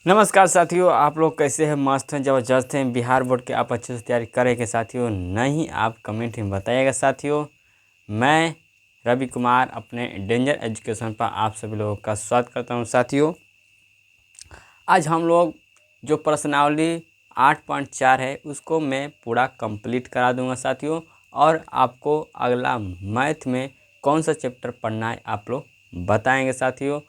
नमस्कार साथियों, आप लोग कैसे हैं? मस्त हैं, ज़बरदस्त हैं। बिहार बोर्ड के आप अच्छे से तैयारी करेंगे साथियों? नहीं, आप कमेंट में बताइएगा साथियों। मैं रवि कुमार अपने डेंजर एजुकेशन पर आप सभी लोगों का स्वागत करता हूं साथियों। आज हम लोग जो प्रश्नावली 8.4 है उसको मैं पूरा कंप्लीट करा दूंगा साथियों। और आपको अगला मैथ में कौन सा चैप्टर पढ़ना है आप लोग बताएंगे साथियों।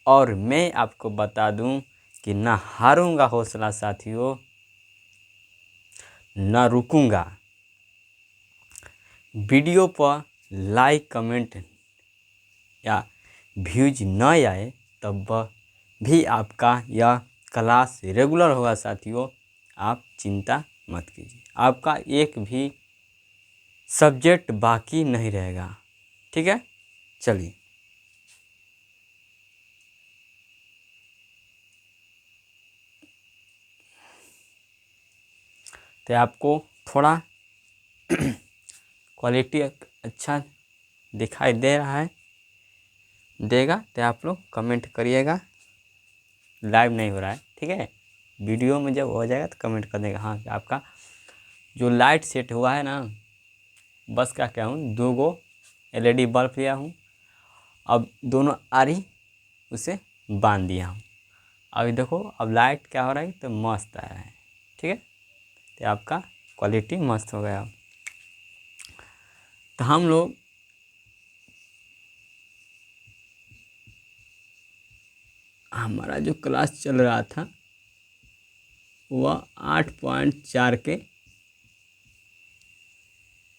और मैं आपको बता दूं कि ना हारूंगा हौसला साथियों, ना रुकूंगा। वीडियो पर लाइक कमेंट या व्यूज न आए तब भी आपका यह क्लास रेगुलर होगा साथियों। आप चिंता मत कीजिए, आपका एक भी सब्जेक्ट बाकी नहीं रहेगा। ठीक है, चलिए। तो आपको थोड़ा क्वालिटी अच्छा दिखाई दे रहा है, देगा तो आप लोग कमेंट करिएगा। लाइव नहीं हो रहा है, ठीक है। वीडियो में जब हो जाएगा तो कमेंट कर देगा हाँ कि आपका जो लाइट सेट हुआ है ना, बस क्या हूँ, 2 गो LED बल्ब लिया हूँ। अब दोनों आरी उसे बांध दिया हूँ। अभी देखो अब लाइट क्या हो रहा है तो मस्त आ रहा है, ठीक है। तो आपका क्वालिटी मस्त हो गया। तो हम लोग हमारा जो क्लास चल रहा था वह 8.4 के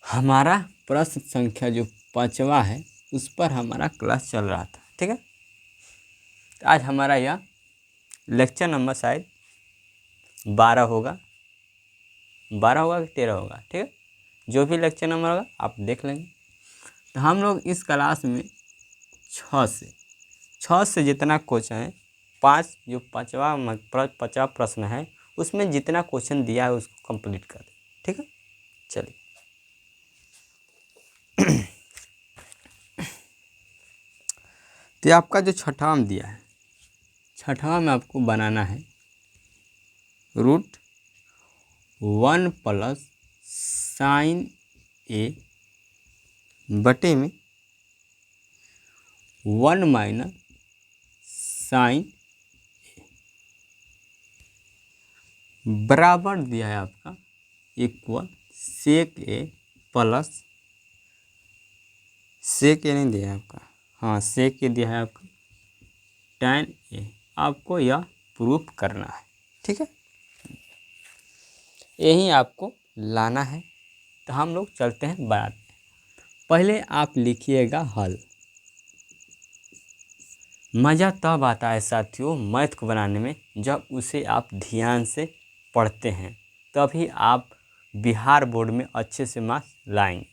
हमारा प्रश्न संख्या जो 5वां है उस पर हमारा क्लास चल रहा था, ठीक है। तो आज हमारा यह लेक्चर नंबर शायद 12 होगा, 12 होगा कि 13 होगा, ठीक है। जो भी लेक्चर नंबर होगा आप देख लेंगे। तो हम लोग इस क्लास में 6 से जितना क्वेश्चन है, 5 जो 5वां प्रश्न है उसमें जितना क्वेश्चन दिया है उसको कंप्लीट कर दें, ठीक है। चलिए। तो आपका जो छठवां में दिया है, छठवां में आपको बनाना है √1 + sin A बटे में 1 - sin बराबर दिया है आपका equal sec A plus sec A नहीं दिया है आपका, हाँ sec A दिया है आपका tan A। आपको यह प्रूफ करना है, ठीक है। यही आपको लाना है। तो हम लोग चलते हैं बात। पहले आप लिखिएगा हल। मज़ा तब आता है साथियों मैथ को बनाने में जब उसे आप ध्यान से पढ़ते हैं, तभी आप बिहार बोर्ड में अच्छे से मार्क्स लाएंगे।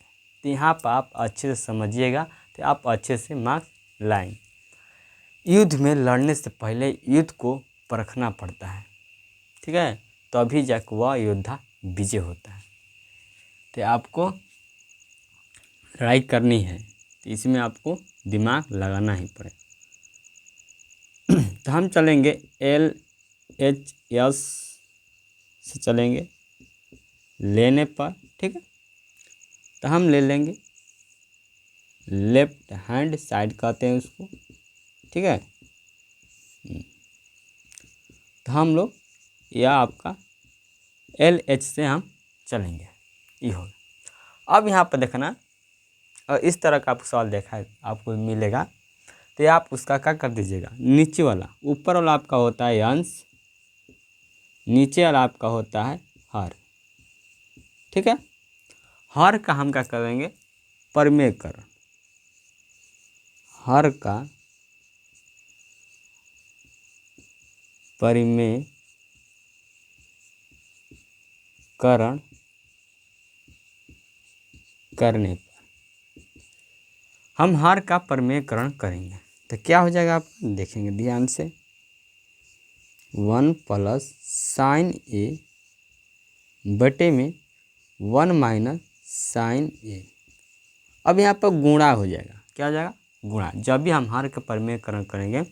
तो यहाँ पर आप अच्छे से समझिएगा तो आप अच्छे से मार्क्स लाएंगे। युद्ध में लड़ने से पहले युद्ध को परखना पड़ता है, ठीक है, तभी जाकर वह योद्धा विजय होता है। तो आपको लड़ाई करनी है तो इसमें आपको दिमाग लगाना ही पड़ेगा। तो हम चलेंगे LHS से चलेंगे लेने पर, ठीक है। तो हम ले लेंगे लेफ्ट हैंड साइड कहते हैं उसको, ठीक है। तो हम लोग यह आपका LH से हम चलेंगे, ये होगा। अब यहाँ पर देखना, और इस तरह का आपको सवाल देखा है आपको मिलेगा तो आप उसका क्या कर दीजिएगा, नीचे वाला, ऊपर वाला आपका होता है अंश, नीचे वाला आपका होता है हर, ठीक है। हर का हम क्या करेंगे, परमेयकरण। हर का परिमेयकरण करने पर हम हर का परिमेयकरण करेंगे तो क्या हो जाएगा आप देखेंगे ध्यान से। 1 + sin A बटे में 1 - sin A। अब यहाँ पर गुणा हो जाएगा, क्या हो जाएगा, गुणा। जब भी हम हर का परिमेयकरण करेंगे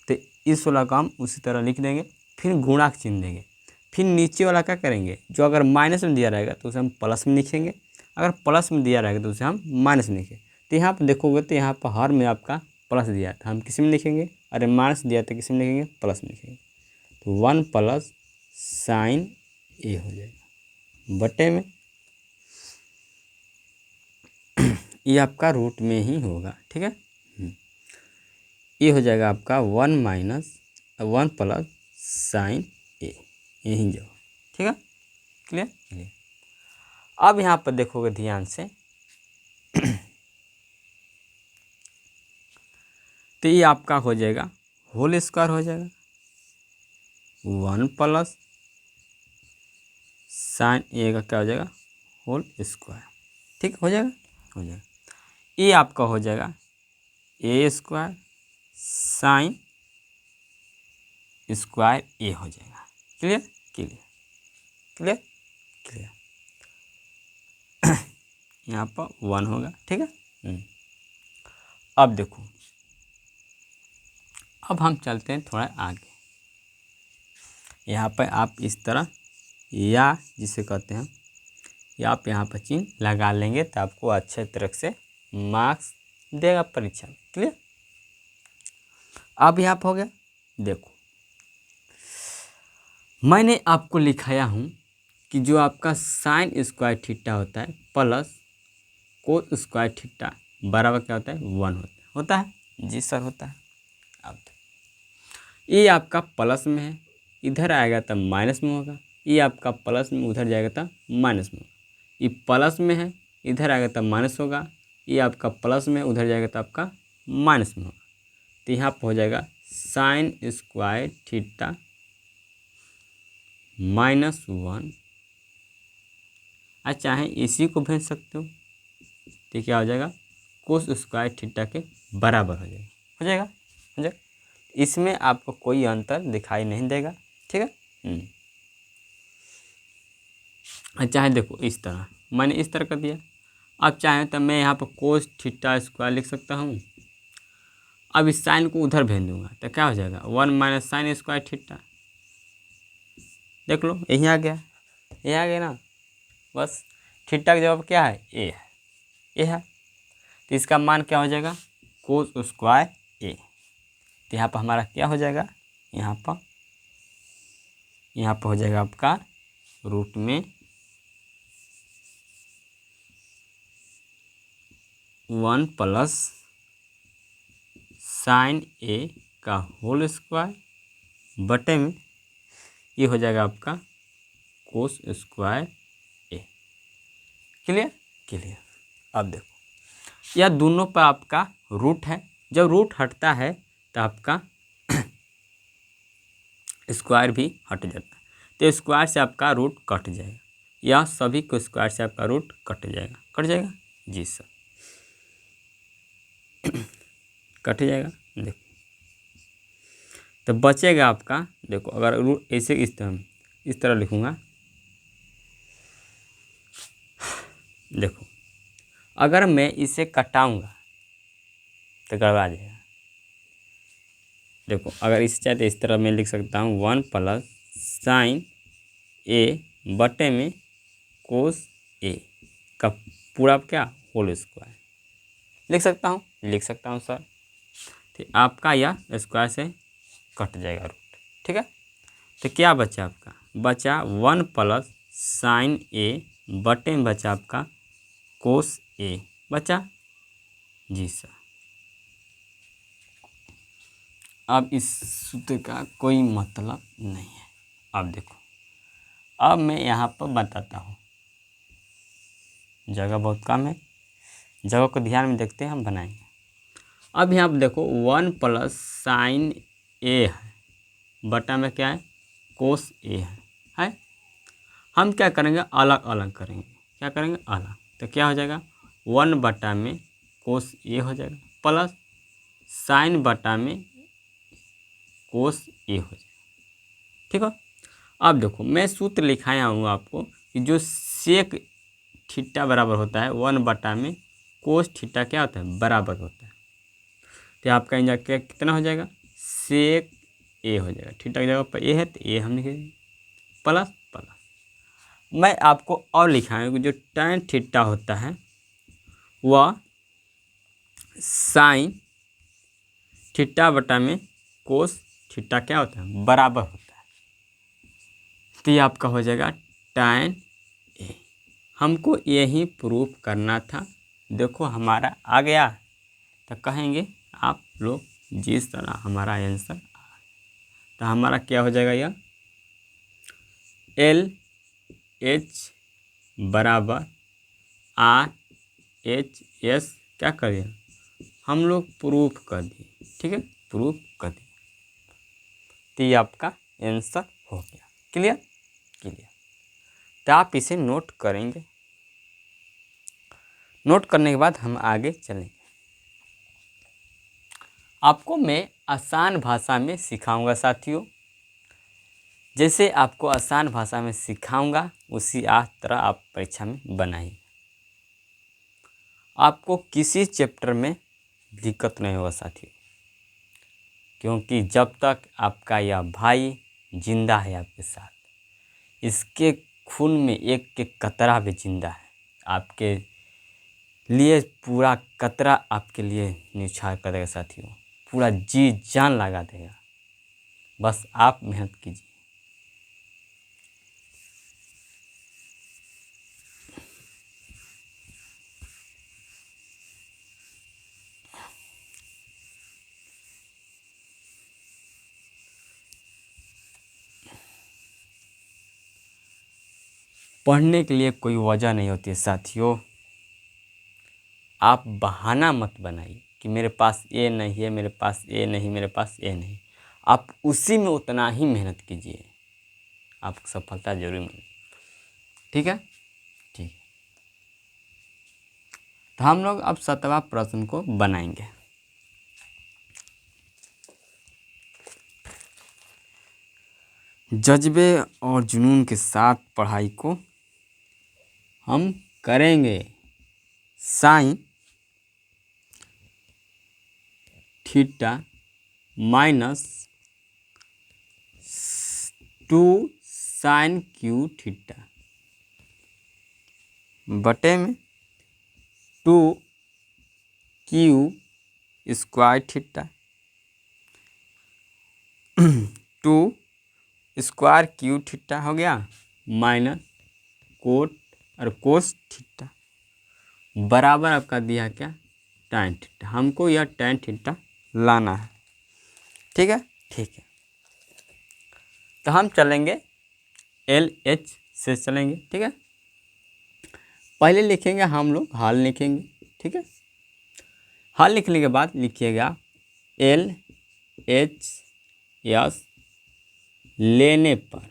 तो इस वाला का हम उसी तरह लिख देंगे फिर गुणा का चिन्ह देंगे, फिर नीचे वाला क्या करेंगे, जो अगर माइनस में दिया रहेगा तो उसे हम प्लस में लिखेंगे, अगर प्लस में दिया रहेगा तो उसे हम माइनस में लिखेंगे। तो यहाँ पर देखोगे तो यहाँ पर हर में आपका प्लस दिया था, हम किस में लिखेंगे, अरे माइनस दिया था किस में लिखेंगे, प्लस में लिखेंगे। तो 1 प्लस साइन ए हो जाएगा बटे में, ये आपका रूट में ही होगा, ठीक है। ये हो जाएगा आपका 1 प्लस साइन ए, यही जो, ठीक है, क्लियर। अब यहाँ पर देखोगे ध्यान से तो ये आपका हो जाएगा होल स्क्वायर हो जाएगा, 1 प्लस साइन ए का क्या हो जाएगा, होल स्क्वायर, ठीक हो जाएगा, हो जाएगा। ये आपका हो जाएगा ए स्क्वायर साइन स्क्वायर ए हो जाएगा, क्लियर क्लियर क्लियर क्लियर। यहाँ पर 1 होगा, ठीक है। अब देखो, अब हम चलते हैं थोड़ा आगे। यहाँ पर आप इस तरह या जिसे कहते हैं या आप यहाँ पर चिन्ह लगा लेंगे तो आपको अच्छे तरह से मार्क्स देगा परीक्षा में, क्लियर। अब यहाँ पर हो गया, देखो मैंने आपको लिखाया हूँ कि जो आपका साइन स्क्वायर थीटा होता है प्लस कोस स्क्वायर थीटा बराबर क्या होता है, 1 होता है जी सर, होता है। अब ये आपका प्लस में है, इधर आएगा तब माइनस में होगा, ये आपका प्लस में उधर जाएगा तब माइनस में होगा, ये प्लस में है इधर आएगा तब माइनस होगा, ये आपका प्लस में उधर जाएगा तब आपका माइनस में होगा। तो यहाँ पर हो जाएगा साइन स्क्वायर थीटा -1, और चाहे इसी को भेज सकते हो तो क्या हो जाएगा, कोस स्क्वायर थीटा के बराबर हो जाएगा, हो जाएगा, हो जाएगा। इसमें आपको कोई अंतर दिखाई नहीं देगा, ठीक है। चाहे देखो इस तरह मैंने इस तरह कर दिया, अब चाहे तो मैं यहाँ पर कोस थीटा स्क्वायर लिख सकता हूँ, अब इस साइन को उधर भेज दूंगा तो क्या हो जाएगा, 1 माइनस साइन स्क्वायर थीटा, देख लो यहीं आ गया, ये आ गया ना, बस थीटा का जवाब क्या है, ए है, ए है। तो इसका मान क्या हो जाएगा, कोस स्क्वायर ए। तो यहाँ पर हमारा क्या हो जाएगा, यहाँ पर हो जाएगा आपका रूट में 1 प्लस साइन ए का होल स्क्वायर बटे में ये हो जाएगा आपका कोस स्क्वायर ए, क्लियर क्लियर। अब देखो यह दोनों पर आपका रूट है, जब रूट हटता है तो आपका स्क्वायर भी हट जाता है, तो स्क्वायर से आपका रूट कट जाएगा, या सभी को स्क्वायर से आपका रूट कट जाएगा जी सर, कट जाएगा। देखो तो बचेगा आपका, देखो अगर रूट ऐसे इस तरह लिखूँगा, देखो अगर मैं इसे कटाऊँगा तो गड़बड़ा जाएगा। देखो अगर इसे चाहे तो इस तरह मैं लिख सकता हूँ 1 प्लस साइन ए बटे में कोस ए का पूरा क्या होल स्क्वायर लिख सकता हूँ सर। तो आपका यह स्क्वायर से कट जाएगा रूट, ठीक है। तो क्या बचा आपका, बचा 1 प्लस साइन ए बटे में बचा आपका कोस ए, बचा जी सर। अब इस सूत्र का कोई मतलब नहीं है। अब देखो, अब मैं यहाँ पर बताता हूँ, जगह बहुत कम है, जगह को ध्यान में देखते हैं, हम बनाएंगे। अब यहाँ पर देखो 1 प्लस साइन ए है बटा में क्या है, कोस ए है। हम क्या करेंगे, अलग अलग करेंगे, क्या करेंगे अलग, तो क्या हो जाएगा 1 बटा में कोस ए हो जाएगा प्लस साइन बटा में कोस ए हो जाएगा, ठीक है। अब देखो मैं सूत्र लिखाया हूँ आपको कि जो सेक थीटा बराबर होता है 1 बटा में कोस थीटा क्या होता है, बराबर होता है। तो आपका इंजा क्या कितना हो जाएगा, सेक ए हो जाएगा। थीटा की जगह पर ए है तो ए हम लिखेंगे प्लस प्लस। मैं आपको और लिखाऊंगा जो tan थीटा होता है वह साइन थीटा बटा में कोस थीटा क्या होता है, बराबर होता है। तो ये आपका हो जाएगा tan ए। हमको यही प्रूफ करना था। देखो हमारा आ गया, तो कहेंगे आप लोग जिस तरह हमारा आंसर, तो हमारा क्या हो जाएगा, यह एल एच बराबर आर एच एस क्या करें हम लोग प्रूफ कर दिए। ठीक है, प्रूफ कर दिए। तो ये आपका आंसर हो गया। Clear clear. तो आप इसे नोट करेंगे। नोट करने के बाद हम आगे चलेंगे। आपको मैं आसान भाषा में सिखाऊंगा साथियों। जैसे आपको आसान भाषा में सिखाऊंगा उसी तरह आप परीक्षा में बनाइए। आपको किसी चैप्टर में दिक्कत नहीं होगा साथियों, क्योंकि जब तक आपका यह भाई जिंदा है आपके साथ, इसके खून में एक एक कतरा भी जिंदा है। आपके लिए पूरा कतरा आपके लिए न्यौछावर कर देगा साथियों, पूरा जी जान लगा देगा। बस आप मेहनत कीजिए। पढ़ने के लिए कोई वजह नहीं होती है साथियों। आप बहाना मत बनाइए कि मेरे पास ये नहीं है, मेरे पास ये नहीं, मेरे पास ये नहीं। आप उसी में उतना ही मेहनत कीजिए, आपको सफलता जरूर मिलेगी। ठीक है, ठीक है। तो हम लोग अब 7वां प्रश्न को बनाएंगे। जज्बे और जुनून के साथ पढ़ाई को हम करेंगे। Sine theta minus 2 sine cube theta बटे में 2 cube square theta 2 square cube theta हो गया माइनस कोट और कोस थीटा बराबर आपका दिया क्या, tan थीटा। हमको यह tan थीटा लाना है। ठीक है, ठीक है। तो हम चलेंगे LH से चलेंगे। ठीक है, पहले लिखेंगे हम लोग हल लिखेंगे। ठीक है, हल लिखने के बाद लिखिएगा LHS लेने पर।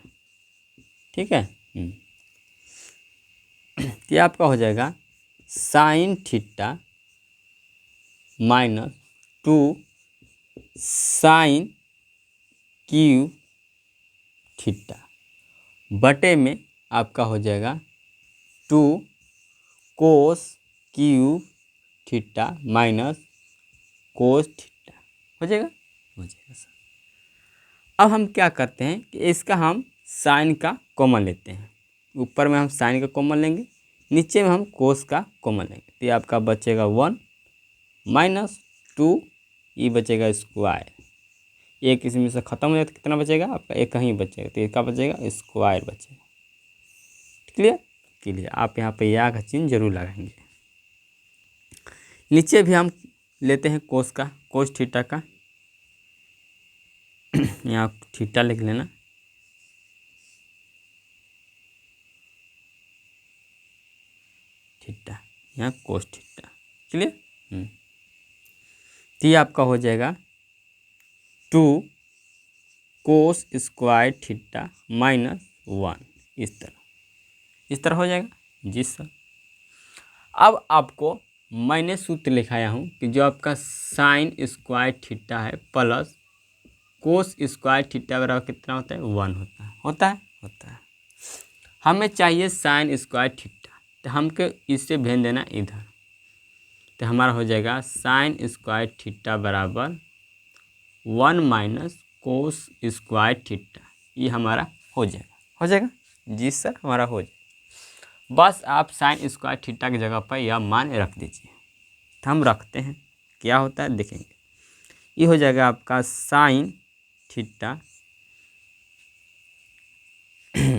ठीक है, ये आपका हो जाएगा sine theta minus 2 sine cube theta बटे में आपका हो जाएगा 2 cos cube theta minus cos theta हो जाएगा, हो जाएगा सर। अब हम क्या करते हैं कि इसका हम साइन का कॉमन लेते हैं। ऊपर में हम साइन का कॉमन लेंगे, नीचे में हम कोस का कॉमन लेंगे। तो ये आपका बचेगा 1 माइनस 2, ये बचेगा स्क्वायर। एक इसमें से ख़त्म हो जाए तो कितना बचेगा आपका, एक ही बचेगा। तो इसका बचेगा स्क्वायर बचेगा। Clear clear. आप यहाँ पे या का चिन्ह जरूर लगाएंगे। नीचे भी हम लेते हैं कोस का, कोस थीटा का। यहाँ थीटा लिख लेना। थीटा यहाँ कोस थीटा। क्लियर। तो ये आपका हो जाएगा 2 कोस स्क्वायर थीटा माइनस 1। इस तरह हो जाएगा जी सर। अब आपको मैंने सूत्र लिखाया हूँ कि जो आपका साइन स्क्वायर थीटा है प्लस कोस स्क्वायर थीटा बराबर कितना होता है, 1 होता है। होता है। हमें चाहिए साइन स्क्वायर थीटा, तो हमको इससे भेज देना इधर। तो हमारा हो जाएगा साइन स्क्वायर थीटा बराबर 1 माइनस कोस स्क्वायर थीटा, ये हमारा हो जाएगा जी सर, हमारा हो जाएगा। बस आप साइन स्क्वायर थीटा की जगह पर यह मान रख दीजिए। तो हम रखते हैं, क्या होता है देखेंगे। ये हो जाएगा आपका साइन थीटा 1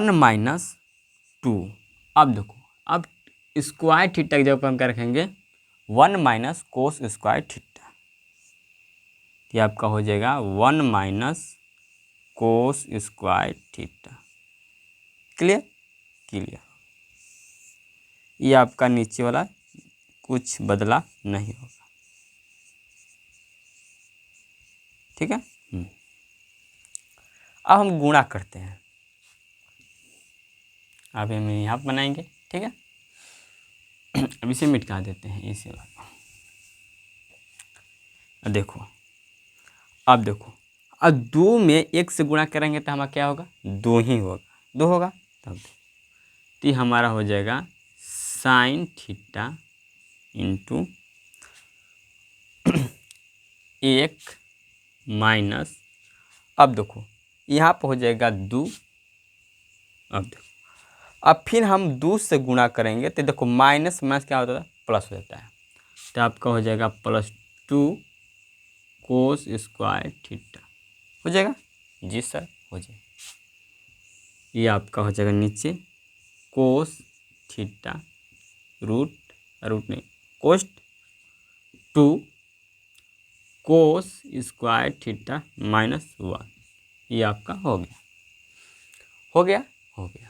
- 2। अब देखो, अब स्क्वायर थीटा की जगह पर हम क्या रखेंगे, 1 - कोस स्क्वायर थीटा। ये आपका हो जाएगा 1 - cos square theta. Clear clear. ये आपका नीचे वाला कुछ बदला नहीं होगा, ठीक है। अब हम गुणा करते हैं, अब हम यहाँ बनाएंगे, ठीक है। अब इसे मिटा देते हैं इसे वाला। देखो, अब देखो, अब 2 में 1 से गुणा करेंगे तो हमारा क्या होगा, 2 ही होगा, 2 होगा तब। तो ये हमारा हो जाएगा साइन थीटा इंटू 1 माइनस, अब देखो यहाँ पर हो जाएगा 2। अब देखो, अब फिर हम 2 से गुणा करेंगे तो देखो माइनस माइनस क्या होता है, प्लस हो जाता है। तो आपका हो जाएगा +2 कोस स्क्वायर थीटा। हो जाएगा जी सर, हो जाएगा। ये आपका हो जाएगा नीचे कोस थीटा रूट नहीं, कोस 2 कोस स्क्वायर थीटा -1। ये आपका हो गया, हो गया, हो गया।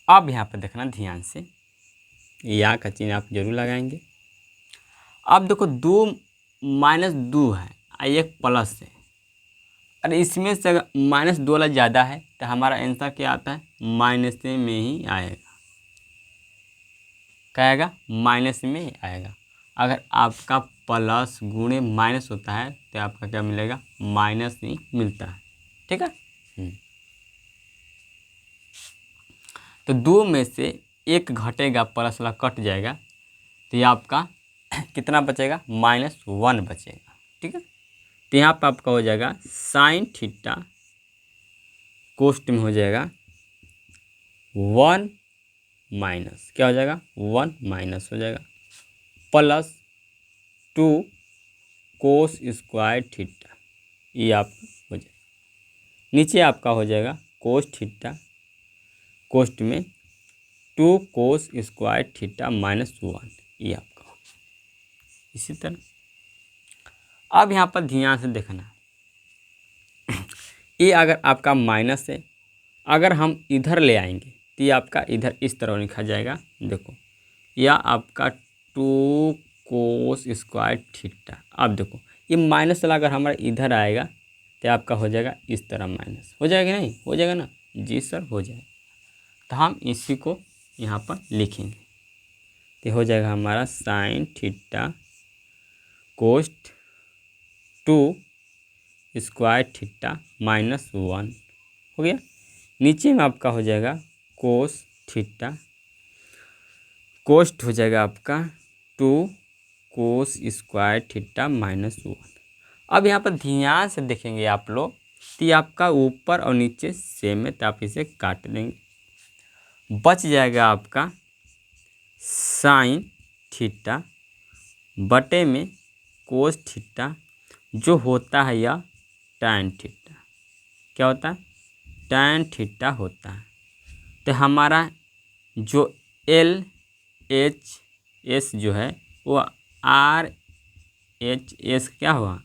अब यहाँ पर देखना ध्यान से, या का चिन्ह आप जरूर लगाएंगे। अब देखो 2 - 2 है और एक प्लस है, अरे इसमें से अगर -2 वाला ज़्यादा है तो हमारा आंसर क्या आता है, माइनस में ही आएगा। क्या आएगा, माइनस में ही आएगा। अगर आपका प्लस गुणे माइनस होता है तो आपका क्या मिलेगा, माइनस ही मिलता है, ठीक है। तो 2 में से 1 घटेगा, प्लस वाला कट जाएगा, तो ये आपका कितना बचेगा, -1 बचेगा, ठीक है। तो यहाँ पर आपका हो जाएगा साइन थीटा कोष्ट में हो जाएगा 1 माइनस, क्या हो जाएगा, 1 माइनस हो जाएगा +2 कोस स्क्वायर थीटा। ये आपका हो जाएगा। नीचे आपका हो जाएगा कोस थीटा कोष्ट में 2 कोस स्क्वायर थीटा -1। ये आपका हो। इसी तरह अब यहाँ पर ध्यान से देखना, ये अगर आपका माइनस है, अगर हम इधर ले आएंगे तो ये आपका इधर इस तरह लिखा जाएगा। देखो, यह आपका 2 कोस स्क्वायर थीटा। अब देखो ये माइनस वाला अगर हमारा इधर आएगा तो आपका हो जाएगा इस तरह, माइनस हो जाएगा, नहीं हो जाएगा ना जी सर, हो जाएगा। तो हम इसी को यहाँ पर लिखेंगे, तो हो जाएगा हमारा sine theta cos 2 square theta -1 हो गया। नीचे में आपका हो जाएगा कोस थीटा कोस्ट हो जाएगा आपका 2 कोस स्क्वायर थीटा -1। अब यहाँ पर ध्यान से देखेंगे आप लोग, तो ये आपका ऊपर और नीचे सेम है, तो आप इसे काट देंगे। बच जाएगा आपका साइन थीटा बटे में कोस थीटा, जो होता है यह टैन थीटा। क्या होता है, टैन थीटा होता है। तो हमारा जो LHS जो है वो RHS क्या हुआ,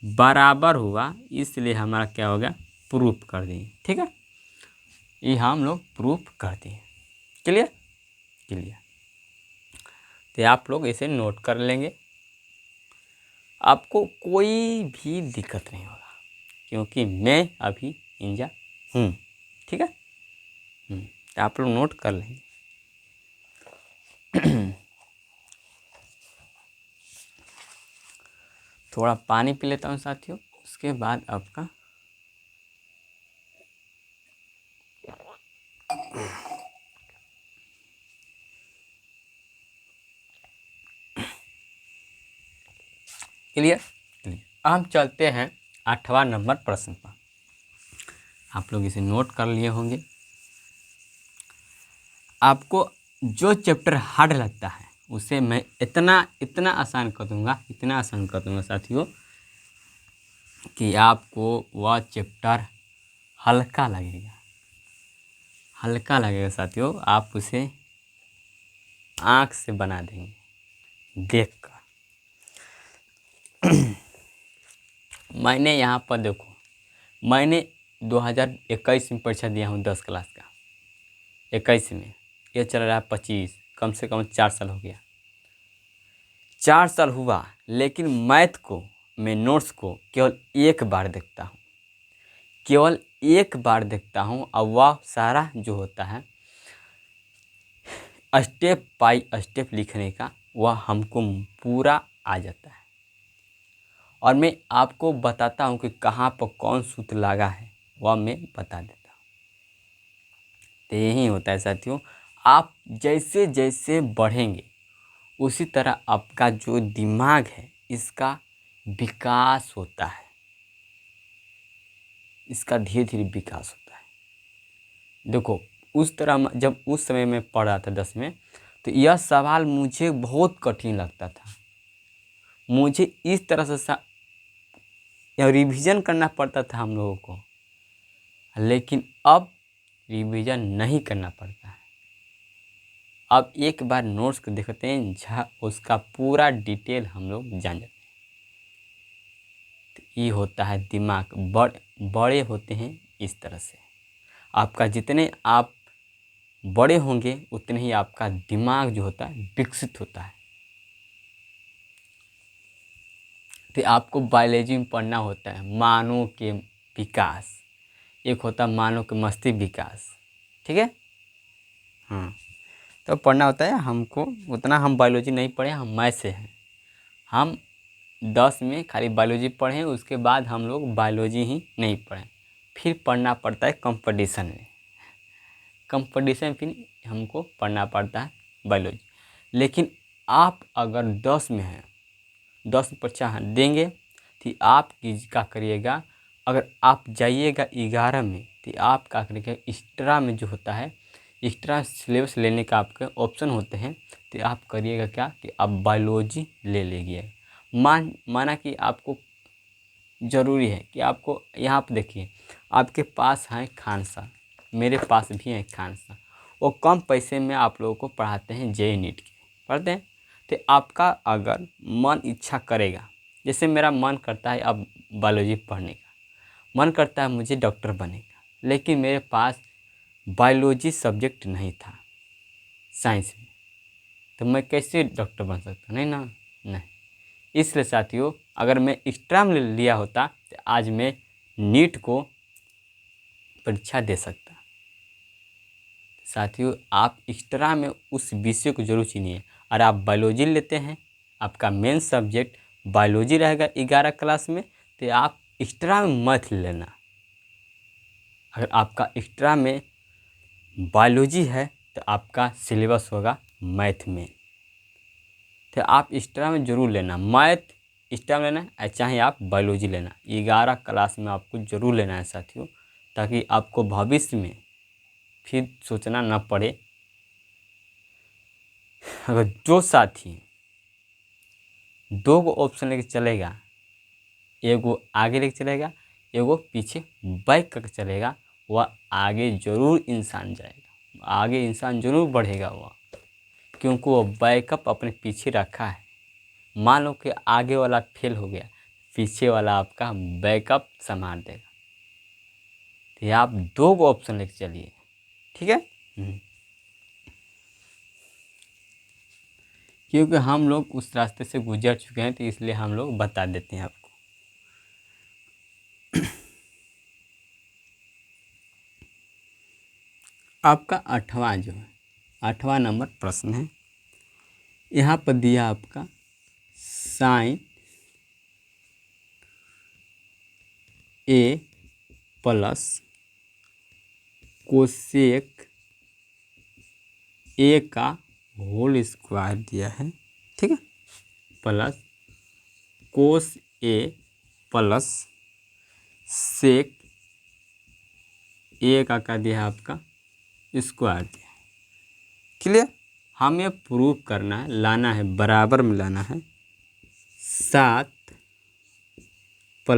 बराबर हुआ, इसलिए हमारा क्या हो गया, प्रूफ कर दिए, ठीक है। ये हम लोग प्रूफ कर दिए। Clear clear. तो आप लोग इसे नोट कर लेंगे, आपको कोई भी दिक्कत नहीं होगा, क्योंकि मैं अभी इंजा हूँ, ठीक है। तो आप लोग नोट कर लेंगे। थोड़ा पानी पी लेता हूँ साथियों, उसके बाद आपका क्लियर। हम चलते हैं 8वां नंबर प्रश्न पर। आप लोग इसे नोट कर लिए होंगे। आपको जो चैप्टर हार्ड लगता है उसे मैं इतना आसान कर दूंगा, इतना आसान कर दूंगा साथियों कि आपको वह चैप्टर हल्का लगेगा, हल्का लगेगा साथियों। आप उसे आँख से बना देंगे देख कर। मैंने यहाँ पर देखो, मैंने 2021 में परीक्षा दिया हूँ 10 क्लास का, 21 में, ये चल रहा है 25, कम से कम 4 साल हो गया। 4 साल हुआ, लेकिन मैथ को मैं नोट्स को केवल एक बार देखता हूँ, केवल एक बार देखता हूँ। और वह सारा जो होता है स्टेप बाय स्टेप लिखने का, वह हमको पूरा आ जाता है। और मैं आपको बताता हूँ कि कहाँ पर कौन सूत्र लगा है, वह मैं बता देता हूँ। तो यही होता है साथियों, आप जैसे जैसे बढ़ेंगे उसी तरह आपका जो दिमाग है इसका विकास होता है, इसका धीरे धीरे विकास होता है। देखो, उस तरह जब उस समय में पढ़ रहा था 10 में, तो यह सवाल मुझे बहुत कठिन लगता था। मुझे इस तरह से रिवीजन करना पड़ता था हम लोगों को, लेकिन अब रिवीजन नहीं करना पड़ता है। अब एक बार नोट्स को देखते हैं, जहाँ उसका पूरा डिटेल हम लोग जान जाते हैं। तो ये होता है दिमाग, बड़े होते हैं इस तरह से। आपका जितने आप बड़े होंगे उतने ही आपका दिमाग जो होता है विकसित होता है। तो आपको बायोलॉजी में पढ़ना होता है मानव के विकास, एक होता है मानव के मस्तिष्क विकास, ठीक है। हाँ, तो पढ़ना होता है हमको। उतना हम बायोलॉजी नहीं पढ़े, हम मैथ से हैं। हम 10 में खाली बायोलॉजी पढ़ें, उसके बाद हम लोग बायोलॉजी ही नहीं पढ़ें। फिर पढ़ना पड़ता है कंपटीशन में, कंपटीशन फिर हमको पढ़ना पड़ता है बायोलॉजी। लेकिन आप अगर 10 में हैं, 10 में परीक्षा देंगे, तो आप क्या करिएगा, अगर आप जाइएगा 11 में, तो आप क्या करिएगा, एक्स्ट्रा में जो होता है, एक्स्ट्रा सिलेबस लेने का आपके ऑप्शन होते हैं। तो आप करिएगा क्या कि आप बायोलॉजी ले लीजिए। माना कि आपको ज़रूरी है कि आपको यहाँ पर देखिए, आपके पास है खान सर, मेरे पास भी है खान सर, वो कम पैसे में आप लोगों को पढ़ाते हैं, जेईई नीट के पढ़ते हैं। तो आपका अगर मन इच्छा करेगा, जैसे मेरा मन करता है अब बायोलॉजी पढ़ने का, मन करता है मुझे डॉक्टर बने का, लेकिन मेरे पास बायोलॉजी सब्जेक्ट नहीं था साइंस में, तो मैं कैसे डॉक्टर बन सकता? नहीं ना, नहीं। इसलिए साथियों, अगर मैं एक्स्ट्रा में लिया होता तो आज मैं नीट को परीक्षा दे सकता। साथियों, आप एक्स्ट्रा में उस विषय को जरूर चुनिए। और आप बायोलॉजी लेते हैं, आपका मेन सब्जेक्ट बायोलॉजी रहेगा 11 क्लास में, तो आप एक्स्ट्रा में मैथ लेना। अगर आपका एक्स्ट्रा में बायोलॉजी है तो आपका सिलेबस होगा मैथ में, तो आप एक्स्ट्रा में ज़रूर लेना। मैथ एक्स्ट्रा में लेना है, चाहे आप बायोलॉजी लेना, 11 क्लास में आपको ज़रूर लेना है साथियों, ताकि आपको भविष्य में फिर सोचना न पड़े। अगर जो साथी 2 ऑप्शन लेके चलेगा, एगो आगे लेके चलेगा, एगो पीछे बैक करके चलेगा, वह आगे ज़रूर इंसान जाएगा, आगे इंसान ज़रूर बढ़ेगा वह, क्योंकि वो बैकअप अपने पीछे रखा है। मान लो कि आगे वाला फेल हो गया, पीछे वाला आपका बैकअप संभाल देगा। तो आप 2 ऑप्शन लेके चलिए, ठीक है। क्योंकि हम लोग उस रास्ते से गुजर चुके हैं, तो इसलिए हम लोग बता देते हैं आपको। आपका 8वां जो है, 8वां नंबर प्रश्न है, यहाँ पर दिया आपका sine A plus cosec A का होल स्क्वायर दिया है, ठीक है, plus cos A plus sec A का क्या दिया है आपका स्क्वायर दिया है। क्लियर। हमें प्रूव करना है, लाना है, बराबर में लाना है 7 +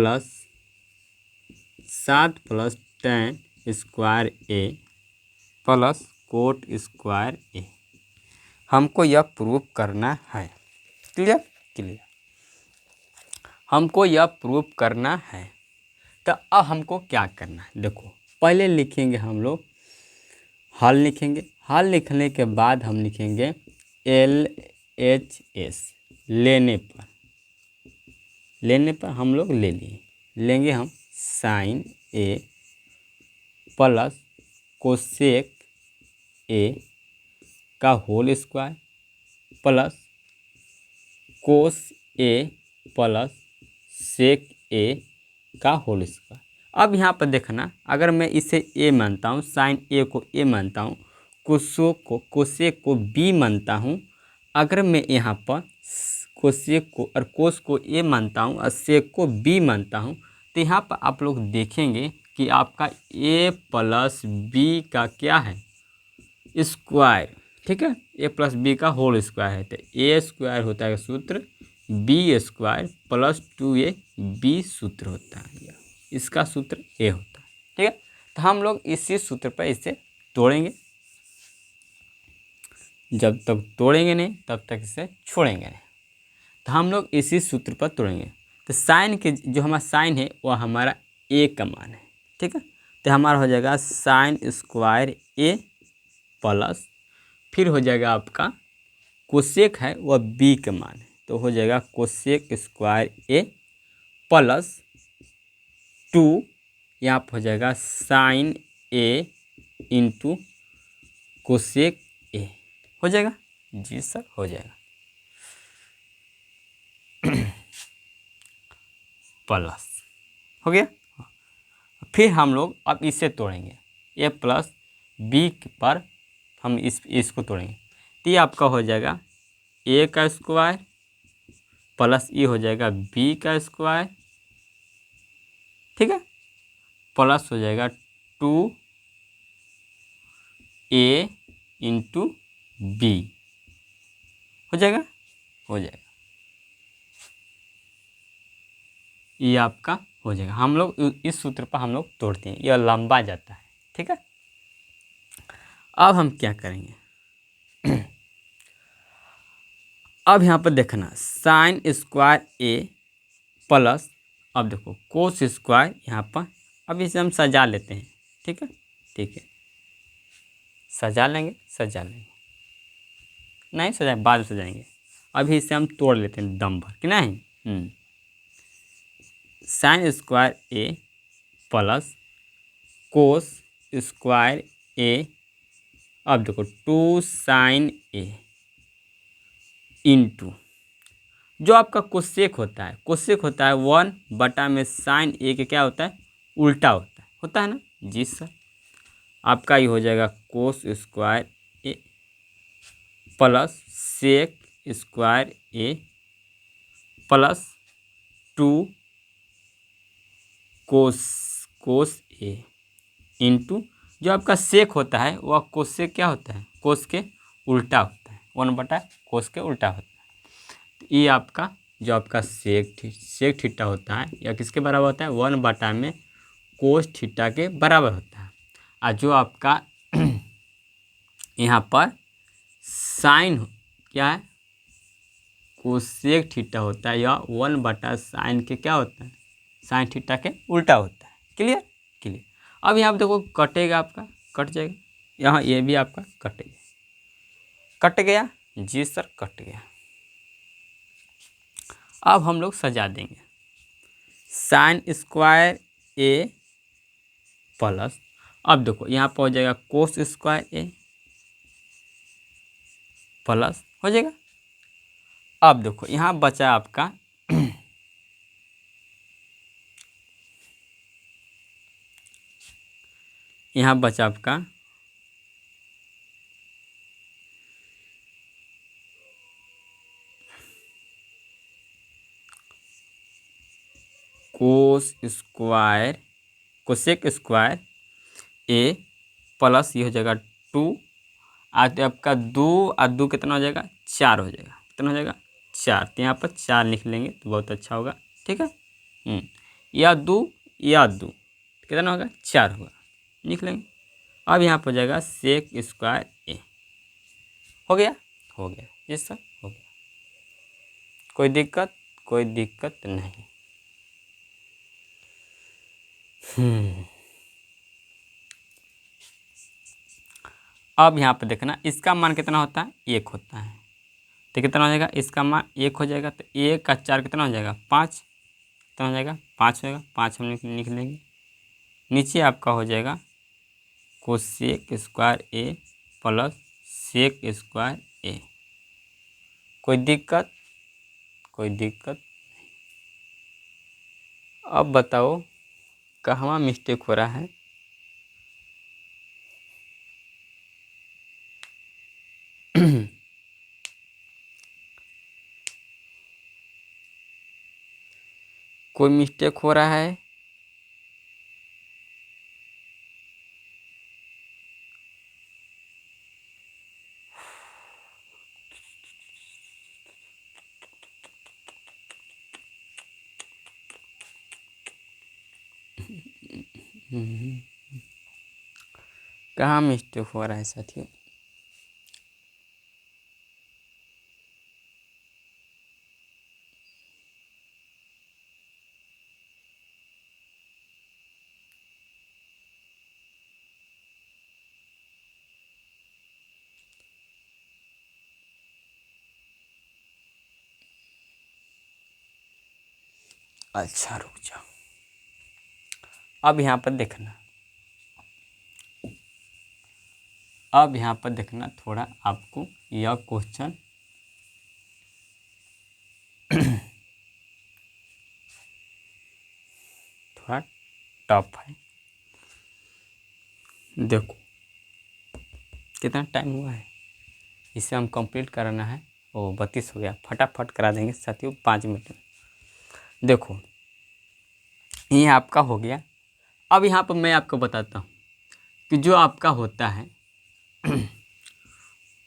tan स्क्वायर ए प्लस कोट स्क्वायर ए। हमको यह प्रूव करना है। क्लियर क्लियर, हमको यह प्रूव करना है। तो अब हमको क्या करना है, देखो पहले लिखेंगे हम लोग हल लिखेंगे। हल लिखने के बाद हम लिखेंगे LHS लेने पर हम लोग ले लिए, लेंगे हम sine A plus cosec A का whole square plus cos A plus sec A का होल स्क्वायर। अब यहाँ पर देखना, अगर मैं इसे ए मानता हूँ, साइन ए को ए मानता हूँ, कोसेक को बी मानता हूँ, अगर मैं यहाँ पर कोसेक को और कोस को ए मानता हूँ और सेक को बी मानता हूँ, तो यहाँ पर आप लोग देखेंगे कि आपका ए प्लस बी का क्या है स्क्वायर, ठीक है, ए प्लस बी का होल स्क्वायर है। तो ए स्क्वायर होता है सूत्र बी स्क्वायर प्लस 2ab सूत्र होता है, इसका सूत्र ए होता है, ठीक है। तो हम लोग इसी सूत्र पर इसे तोड़ेंगे, जब तक तोड़ेंगे नहीं तब तक इसे छोड़ेंगे नहीं। तो हम लोग इसी सूत्र पर तोड़ेंगे। तो साइन के जो हमारा साइन है वह हमारा ए का मान है, ठीक है। तो हमारा हो जाएगा साइन स्क्वायर ए प्लस फिर हो जाएगा आपका कोसेक है वह बी का मान है, तो हो जाएगा कोसेक स्क्वायर ए प्लस 2 यहाँ पर हो जाएगा sine A into cosec A. हो जाएगा जी सर, हो जाएगा प्लस हो गया। फिर हम लोग अब इसे तोड़ेंगे, ए प्लस बी पर हम इसको तोड़ेंगे। तो ये आपका हो जाएगा ए का स्क्वायर प्लस ये हो जाएगा बी का स्क्वायर, ठीक है, प्लस हो जाएगा 2a इंटू बी। हो जाएगा, हो जाएगा, ये आपका हो जाएगा। हम लोग इस सूत्र पर हम लोग तोड़ते हैं, यह लंबा जाता है, ठीक है। अब हम क्या करेंगे, अब यहाँ पर देखना साइन स्क्वायर ए प्लस, अब देखो कोस स्क्वायर यहाँ पर, अब इसे हम सजा लेते हैं, ठीक है, ठीक है, सजा लेंगे, नहीं सजाए बाद में सजाएंगे, अभी इसे हम तोड़ लेते हैं दम भर कि नहीं। साइन स्क्वायर ए प्लस कोस स्क्वायर ए, अब देखो 2 साइन ए इंटू जो आपका कोसेक होता है, 1 में साइन ए के क्या होता है उल्टा होता है ना जी सर। आपका ये हो जाएगा कोस स्क्वायर ए प्लस सेक स्क्वायर ए प्लस 2 कोस ए इंटू जो आपका सेक होता है वह कोस से क्या होता है, कोस के उल्टा होता है, 1/कोस के उल्टा होता है। तो ये आपका जो आपका सेक थीटा होता है या किसके बराबर होता है 1 में कोस थीटा के बराबर होता है। और जो आपका यहाँ पर साइन क्या है कोसेक थीटा होता है, या 1/साइन के क्या होता है साइन थीटा के उल्टा होता है। Clear clear. अब यहाँ पर देखो कटेगा, आपका कट जाएगा, यहाँ ये भी आपका कटेगा, कट गया जी सर, कट गया। अब हम लोग सजा देंगे साइन स्क्वायर ए प्लस, अब देखो यहाँ पर हो जाएगा कोस स्क्वायर ए प्लस, हो जाएगा। अब देखो यहाँ बचा आपका यहाँ बचा आपका कोसेक स्क्वायर ए प्लस ये हो जाएगा 2 आज आपका 2 और 2 कितना हो जाएगा 4 हो जाएगा। कितना हो जाएगा 4। तो यहाँ पर 4 लिख लेंगे तो बहुत अच्छा होगा। ठीक है। या 2 कितना होगा 4 होगा, लिख लेंगे। अब यहाँ पर हो जाएगा सेक स्क्वायर ए। हो गया ये सब हो गया। कोई दिक्कत नहीं। अब यहाँ पर देखना इसका मान कितना होता है 1 होता है। तो कितना हो जाएगा इसका मान 1 हो जाएगा। तो 1 का 4 कितना हो जाएगा 5। कितना हो जाएगा 5 हो जाएगा। 5 हम लिख लेंगे। नीचे आपका हो जाएगा कोसेक स्क्वायर ए प्लस सेक स्क्वायर ए। कोई दिक्कत नहीं। अब बताओ कहाँ मिस्टेक हो रहा है। कोई मिस्टेक हो रहा है। कहाँ मिस्टेक हो रहा है साथियों। अच्छा रुक जाओ। अब यहाँ पर देखना थोड़ा आपको यह क्वेश्चन थोड़ा टफ है। देखो कितना टाइम हुआ है, इसे हम कंप्लीट कराना है। 32 हो गया, फटाफट करा देंगे साथियों 5 मिनट में। देखो ये आपका हो गया। अब यहाँ पर मैं आपको बताता हूँ कि जो आपका होता है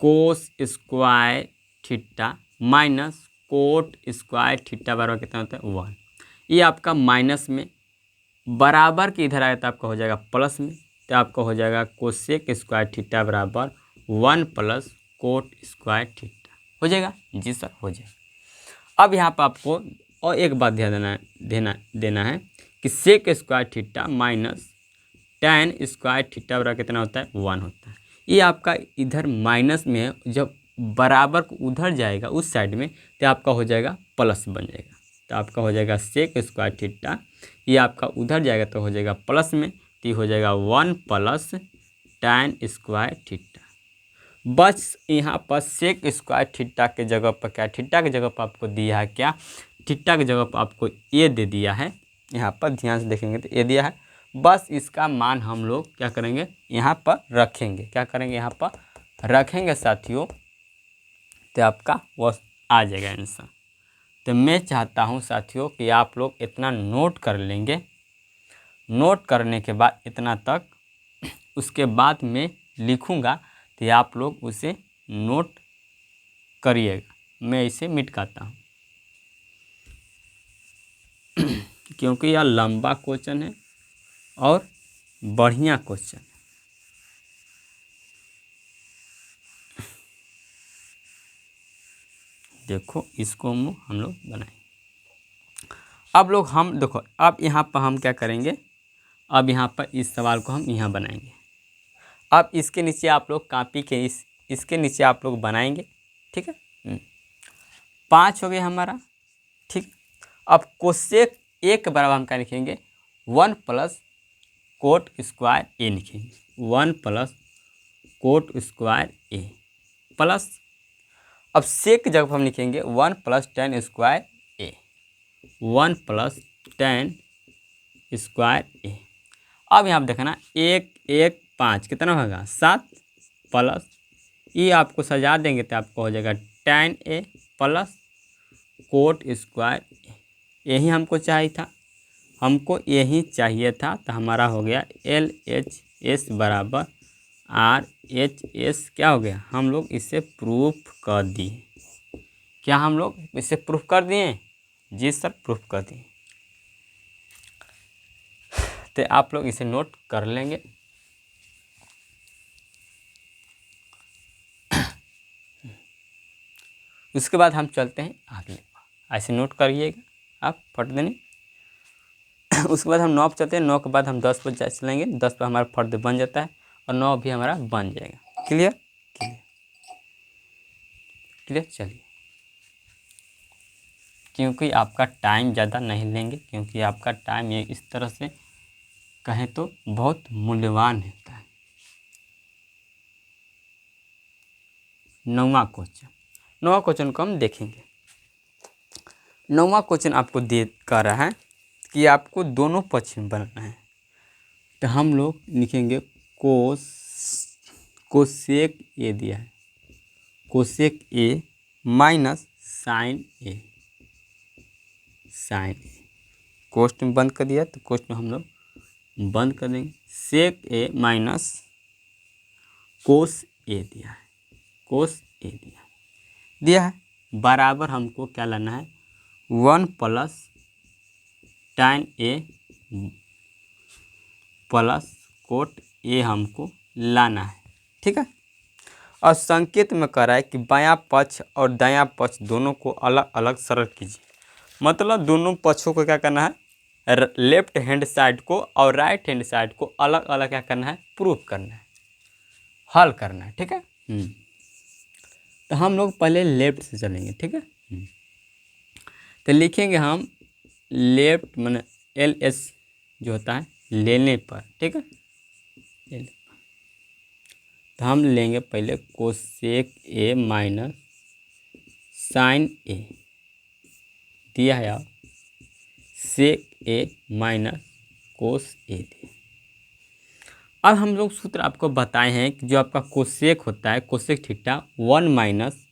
cos square theta minus cot square theta बराबर कितना होता है 1। ये आपका माइनस में बराबर के इधर आया तो आपका हो जाएगा प्लस में। तो आपका हो जाएगा कोसेक स्क्वायर थीटा बराबर 1 प्लस कोट स्क्वायर थीटा। हो जाएगा जी सर, हो जाएगा। अब यहाँ पर आपको और एक बात ध्यान देना है कि sec square theta minus tan square theta बराबर कितना होता है 1 होता है। ये आपका इधर माइनस में है, जब बराबर को उधर जाएगा उस साइड में तो आपका हो जाएगा प्लस बन जाएगा। तो आपका हो जाएगा सेक स्क्वायर थीटा, ये आपका उधर जाएगा तो हो जाएगा प्लस में। तो हो जाएगा 1 प्लस tan स्क्वायर थीटा। बस यहाँ पर सेक स्क्वायर थीटा के जगह पर क्या, थीटा की जगह पर आपको दिया है क्या, थीटा की जगह पर आपको ए दे दिया है। यहाँ पर ध्यान से देखेंगे तो ए दिया है। बस इसका मान हम लोग क्या करेंगे यहाँ पर रखेंगे। क्या करेंगे यहाँ पर रखेंगे साथियों, तो आपका वो आ जाएगा आंसर। तो मैं चाहता हूँ साथियों कि आप लोग इतना नोट कर लेंगे। नोट करने के बाद इतना तक, उसके बाद मैं लिखूँगा तो आप लोग उसे नोट करिएगा। मैं इसे मिटाता हूँ क्योंकि यह लंबा क्वेश्चन है और बढ़िया क्वेश्चन है। देखो इसको हम लोग बनाएंगे। अब लोग हम देखो, अब यहाँ पर हम क्या करेंगे, अब यहाँ पर इस सवाल को हम यहाँ बनाएंगे। अब इसके नीचे आप लोग कॉपी के इसके नीचे आप लोग बनाएंगे। ठीक है, 5 हो गया हमारा। ठीक, अब कोसेक ए के बराबर हम क्या लिखेंगे 1 प्लस कोट स्क्वायर ए लिखेंगे। 1 प्लस कोट स्क्वायर ए प्लस, अब सेक की जगह हम लिखेंगे 1 प्लस tan स्क्वायर ए। 1 प्लस tan स्क्वायर ए। अब यहाँ पर देखना एक 1 5 कितना होगा 7 प्लस ये आपको सजा देंगे तो आपको हो जाएगा tan A plus cot square A. यही हमको चाहिए था, तो हमारा हो गया LHS बराबर RHS। क्या हो गया, हम लोग इसे प्रूफ कर दिए। क्या हम लोग इसे प्रूफ कर दिए? जी सर, प्रूफ कर दिए। तो आप लोग इसे नोट कर लेंगे। उसके बाद हम चलते हैं आगे, ऐसे नोट करिएगा आप फट देने। उसके बाद हम 9 पर चलते हैं, 9 के बाद हम 10 पर चलेंगे, 10 पर हमारा फर्द बन जाता है और 9 भी हमारा बन जाएगा। Clear clear clear. चलिए, क्योंकि आपका टाइम ज़्यादा नहीं लेंगे, क्योंकि आपका टाइम ये इस तरह से कहें तो बहुत मूल्यवान होता है। 9वां क्वेश्चन को हम देखेंगे। 9वां क्वेश्चन आपको दे कर रहा है कि आपको दोनों पक्ष में बनाना है। तो हम लोग लिखेंगे कोसेक ए दिया है, कोसेक ए माइनस साइन ए। कोष्ट में बंद कर दिया तो कोष्ट में हम लोग बंद कर देंगे। सेक ए माइनस कोस ए दिया है, कोस ए दिया है बराबर हमको क्या लाना है 1 plus tan A plus cot A हमको लाना है। ठीक है, और संकेत में कह रहा है कि बायां पक्ष और दायां पक्ष दोनों को अलग अलग सरल कीजिए। मतलब दोनों पक्षों को क्या करना है, लेफ्ट हैंड साइड को और राइट हैंड साइड को अलग अलग क्या करना है, प्रूफ करना है, हल करना है। ठीक है, तो हम लोग पहले लेफ्ट से चलेंगे। ठीक है, तो लिखेंगे हम लेफ्ट माने LS जो होता है लेने पर। ठीक है, तो हम लेंगे पहले कोसेक ए माइनस साइन ए दिया है, आप सेक ए माइनस कोस ए दिया। अब हम लोग सूत्र आपको बताए हैं कि जो आपका कोसेक होता है, cosec theta 1 minus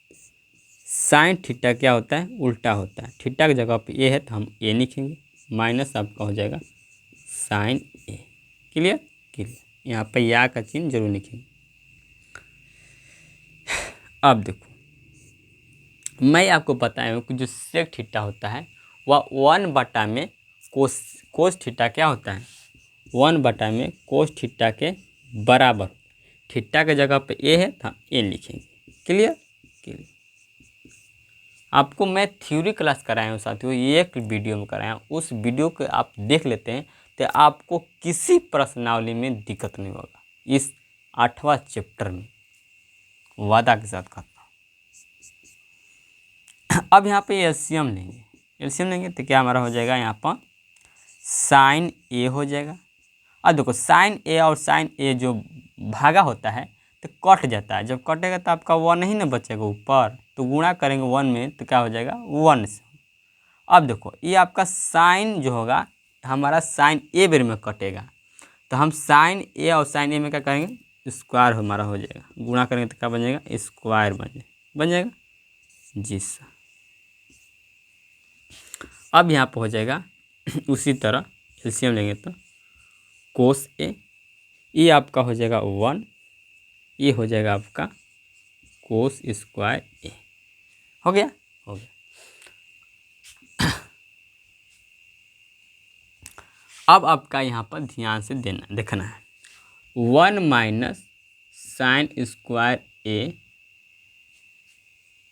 sine theta क्या होता है, उल्टा होता है। थीटा की जगह पे ए है तो हम ए लिखेंगे, माइनस आपका हो जाएगा साइन ए। क्लियर क्लियर, यहाँ पे या का चिन्ह जरूर लिखेंगे। अब देखो, मैं आपको बताया हूँ कि जो सेक थीटा होता है वह 1 में कोस थीटा क्या होता है, 1 में कोस थीटा के बराबर। थीटा के जगह पे ए है तो ए लिखेंगे। Clear clear. आपको मैं थ्योरी क्लास कराया हूँ साथियों, ये एक वीडियो में कराया हूँ, उस वीडियो को आप देख लेते हैं तो आपको किसी प्रश्नावली में दिक्कत नहीं होगा। इस 8वां चैप्टर में वादा के साथ कहता हूँ। अब यहाँ पे एलसीएम लेंगे तो क्या हमारा हो जाएगा, यहाँ पर साइन ए हो जाएगा। अब देखो साइन ए और साइन ए जो भागा होता है तो कट जाता है, जब कटेगा तो आपका 1 ही ना बचेगा ऊपर, तो गुणा करेंगे 1 में तो क्या हो जाएगा 1 से। अब देखो ये आपका साइन जो होगा हमारा साइन ए बेर में कटेगा, तो हम साइन ए और साइन ए में क्या करेंगे, स्क्वायर हमारा हो जाएगा, गुणा करेंगे तो क्या बन जाएगा, स्क्वायर बन जाएगा जी सर। अब यहाँ पर हो जाएगा उसी तरह एलसीएम लेंगे तो कोस ए, ये आपका हो जाएगा 1, ये हो जाएगा आपका कोस स्क्वायर ए। हो गया। अब आपका यहाँ पर ध्यान से देखना है 1 माइनस साइन स्क्वायर ए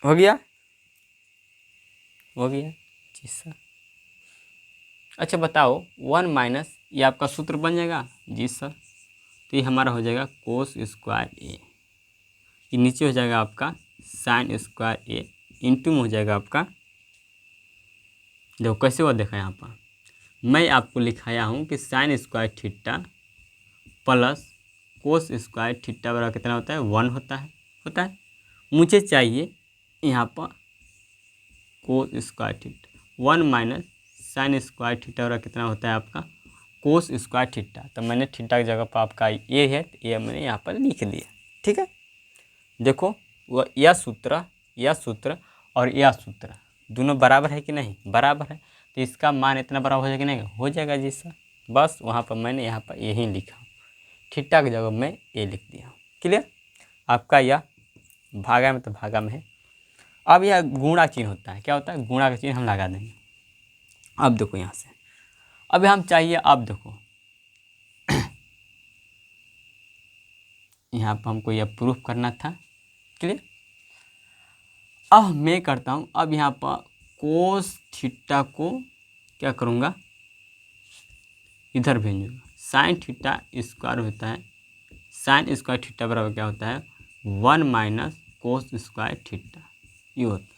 हो गया जी सर। अच्छा बताओ 1 माइनस ये आपका सूत्र बन जाएगा जी सर, तो ये हमारा हो जाएगा कोस स्क्वायर ए, ये नीचे हो जाएगा आपका साइन स्क्वायर ए, इंटू में हो जाएगा आपका, देखो कैसे हुआ देखा, यहाँ पर मैं आपको लिखाया हूँ कि sine square theta plus cos square theta बराबर कितना होता है 1 होता है। मुझे चाहिए यहाँ पर cos square theta 1 minus sine square theta बराबर कितना होता है आपका कोस स्क्वायर थीटा। तो मैंने थीटा की जगह पर आपका ए है तो ये मैंने यहाँ पर लिख दिया। ठीक है, देखो वह यह सूत्र और यह सूत्र दोनों बराबर है कि नहीं, बराबर है। तो इसका मान इतना बड़ा हो जाएगा कि नहीं, हो जाएगा जी सर। बस वहाँ पर मैंने यहाँ पर यही लिखा, थीटा की जगह मैं ए लिख दिया। क्लियर, आपका यह भागा में तो भागा में है। अब यह गुणा चिन्ह होता है, क्या होता है, गुणा का चिन्ह हम लगा देंगे। अब देखो यहाँ से, अब हम चाहिए, अब देखो यहाँ पर हमको यह प्रूफ करना था। क्लियर, अब मैं करता हूँ, अब यहाँ पर कोस थीटा को क्या करूँगा, इधर भेजूँगा। साइन थीटा स्क्वायर होता है, साइन स्क्वायर थीटा बराबर क्या होता है, 1 माइनस कोस स्क्वायर थीटा। ये होता है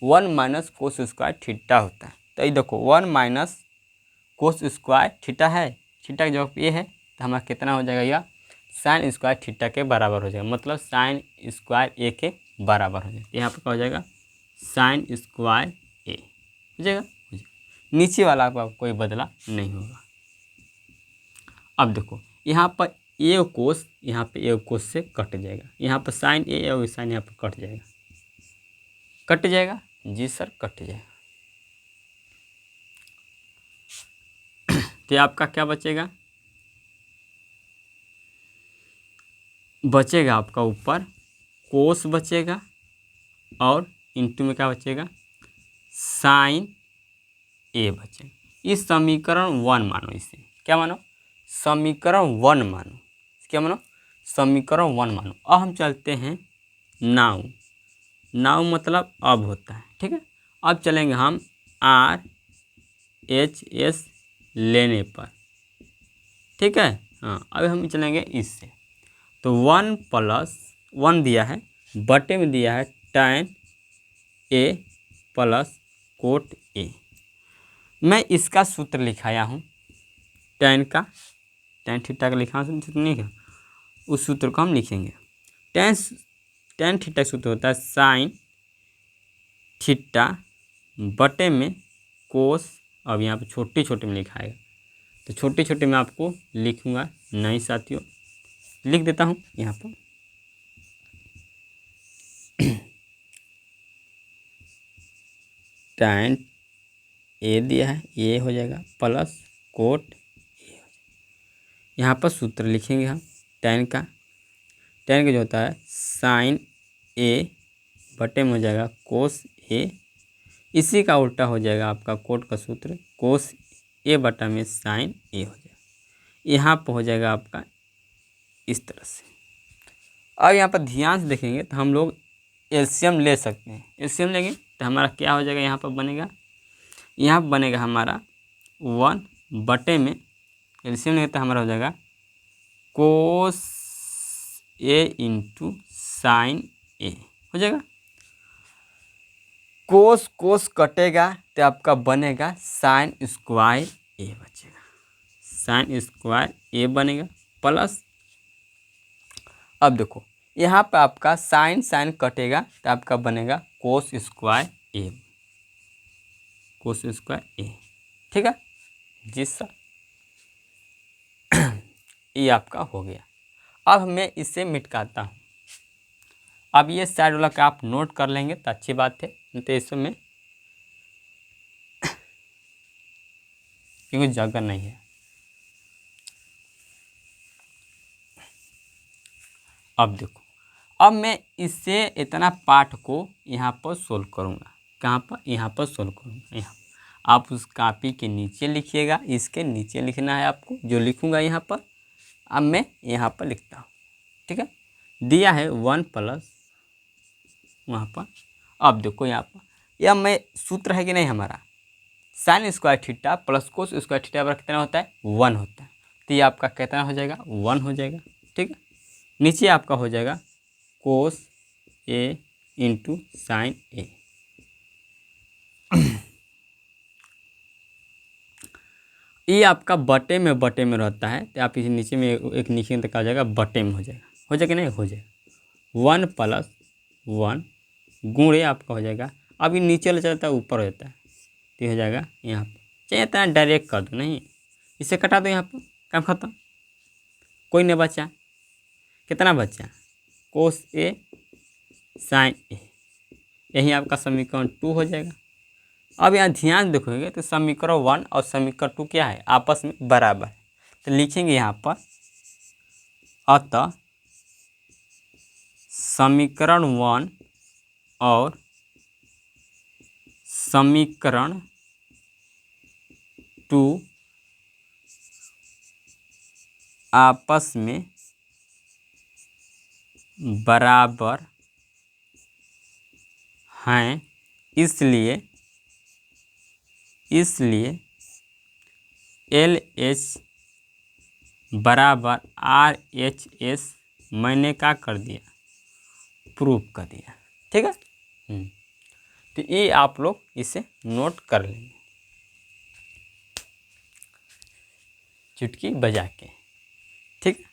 1 माइनस कोस स्क्वायर थीटा होता है। तो ये देखो 1 माइनस कोस स्क्वायर थीटा है, थीटा की जगह पे ये है, तो हमारा कितना हो जाएगा, यह साइन स्क्वायर थीटा के बराबर हो जाएगा, मतलब साइन स्क्वायर ए के बराबर हो जाएगा। यहाँ पर क्या हो जाएगा, साइन स्क्वायर ए हो जाएगा, नीचे वाला आपका कोई बदला नहीं होगा। अब देखो यहाँ पर ए कोस, यहाँ पे ए कोस से कट जाएगा, यहाँ पर साइन ए और साइन यहाँ पर कट जाएगा, कट जाएगा जी सर, कट जाएगा। तो आपका क्या बचेगा, बचेगा आपका ऊपर कोस बचेगा और इंटू में क्या बचेगा, साइन ए बचेगा। इस समीकरण 1 मानो, इसे क्या मानो, समीकरण 1 मानो, क्या मानो, समीकरण 1 मानो। अब हम चलते हैं नाउ, नाउ मतलब अब होता है। ठीक है, अब चलेंगे हम RHS लेने पर। ठीक है, हाँ, अब हम चलेंगे इससे। तो 1 प्लस 1 दिया है, बटे में दिया है tan A plus coat A। मैं इसका सूत्र लिखाया हूँ, tan का, tan थीटा का लिखा सूत्र नहीं है, उस सूत्र को हम लिखेंगे। tan थीटा का सूत्र होता है साइन थीटा बटे में कोस। अब यहाँ पे छोटे छोटे में लिखाएगा, तो छोटे छोटे में आपको लिखूंगा नहीं साथियों, लिख देता हूँ यहाँ पर। tan ए दिया है, ये हो जाएगा प्लस कोट ए। यहाँ पर सूत्र लिखेंगे हम tan का, tan का जो होता है साइन ए बटे में हो जाएगा कोस ए, इसी का उल्टा हो जाएगा आपका कोट का सूत्र, कोस ए बटा में साइन ए हो जाएगा। यहाँ पर हो जाएगा आपका इस तरह से। अब यहाँ पर ध्यान से देखेंगे तो हम लोग एलसीएम ले सकते हैं, एलसीएम लेंगे तो हमारा क्या हो जाएगा, यहाँ पर बनेगा, यहाँ पर बनेगा हमारा 1 बटे में, एलसीएम लेंगे तो हमारा हो जाएगा कोस ए इंटू साइन ए हो जाएगा। कोस कोस कटेगा तो आपका बनेगा साइन स्क्वायर ए बचेगा, साइन स्क्वायर ए बनेगा प्लस, अब देखो यहाँ पे आपका साइन साइन कटेगा तो आपका बनेगा कोस स्क्वायर ए, कोस स्क्वायर ए। ठीक है जी सर, ये आपका हो गया। अब मैं इसे मिटकाता हूँ। अब ये साइड वाला का आप नोट कर लेंगे तो अच्छी बात है, नहीं तो इसमें क्योंकि जगह नहीं है। अब देखो, अब मैं इससे इतना पार्ट को यहाँ पर सोल्व करूँगा, कहाँ पर, यहाँ पर सोल्व करूँगा। यहाँ आप उस कॉपी के नीचे लिखिएगा, इसके नीचे लिखना है आपको, जो लिखूँगा यहाँ पर। अब मैं यहाँ पर लिखता हूँ, ठीक है, दिया है 1 प्लस वहाँ पर। अब देखो यहाँ पर यह मैं सूत्र है कि नहीं हमारा, sine square theta plus cos square theta बराबर कितना होता है, 1 होता है। तो ये आपका कितना हो जाएगा, 1 हो जाएगा। ठीक है, नीचे आपका हो जाएगा कोस ए इंटू साइन ए। ये आपका बटे में रहता है, तो आप इसे नीचे में एक नीचे तक आ जाएगा, बटे में हो जाएगा नहीं, हो जाएगा 1 प्लस 1 गुणे आपका हो जाएगा। अब ये नीचे वाला चलता है ऊपर हो जाता है, तो हो जाएगा यहाँ पर, चाहे इतना डायरेक्ट कर दो, नहीं इसे कटा दो, यहाँ पर काम खत्म, कोई नहीं बचा। कितना बचा? कोस ए साइन ए, यही आपका समीकरण 2 हो जाएगा। अब यहाँ ध्यान देखोगे तो समीकरण 1 और समीकरण 2 क्या है? आपस में बराबर है। तो लिखेंगे यहाँ पर, अतः समीकरण 1 और समीकरण 2 आपस में बराबर हैं, इसलिए LH बराबर RHS मैंने क्या कर दिया? प्रूफ कर दिया। ठीक है। तो ये आप लोग इसे नोट कर लेंगे चुटकी बजा के। ठीक।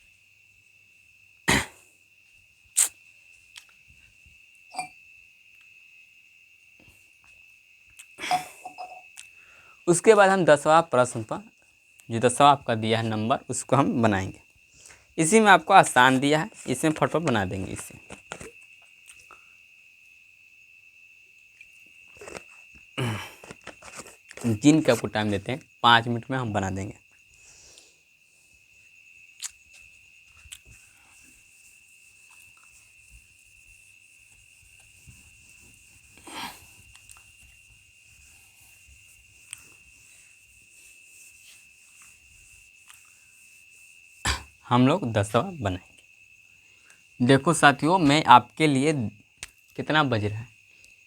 उसके बाद हम 10वां प्रश्न पर, जो 10वां आपका दिया है नंबर, उसको हम बनाएंगे। इसी में आपको आसान दिया है, इसमें फटोफट बना देंगे। इससे जिन का आपको टाइम देते हैं 5 मिनट में हम बना देंगे। हम लोग 10वां बनाएंगे। देखो साथियों, मैं आपके लिए, कितना बज रहा है?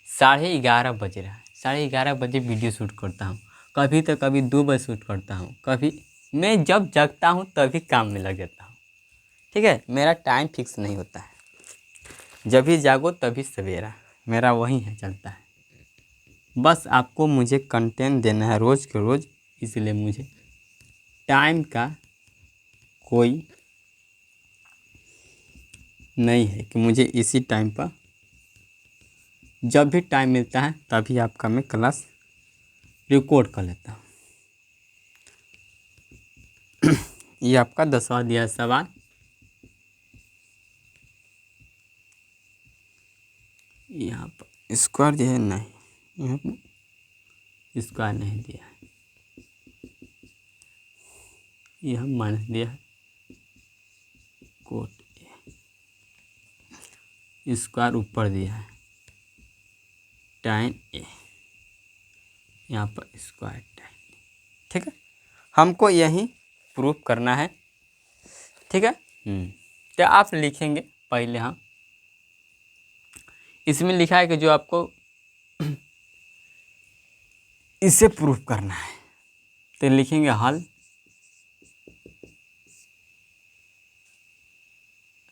11:30 बज रहा है। 11:30 बजे वीडियो शूट करता हूँ, कभी तो कभी 2 बजे शूट करता हूँ, कभी मैं जब जगता हूँ तभी काम में लग जाता हूँ। ठीक है, मेरा टाइम फिक्स नहीं होता है, जब भी जागो तभी सवेरा, मेरा वही है, चलता है। बस आपको मुझे कंटेंट देना है रोज़ के रोज़, इसलिए मुझे टाइम का कोई नहीं है कि मुझे इसी टाइम पर, जब भी टाइम मिलता है तभी आपका मैं क्लास रिकॉर्ड कर लेता हूँ। ये आपका 10वां दिया सवाल। यहाँ पर स्क्वायर जो है नहीं, यहाँ पर स्क्वायर नहीं दिया है, यह माइनस दिया है, कोट ए, स्क्वायर ऊपर दिया है, tan ए, यहाँ पर स्क्वायर tan। ठीक है, हमको यही प्रूफ करना है। ठीक है। तो आप लिखेंगे पहले, हम इसमें लिखा है कि जो आपको इसे प्रूफ करना है, तो लिखेंगे हल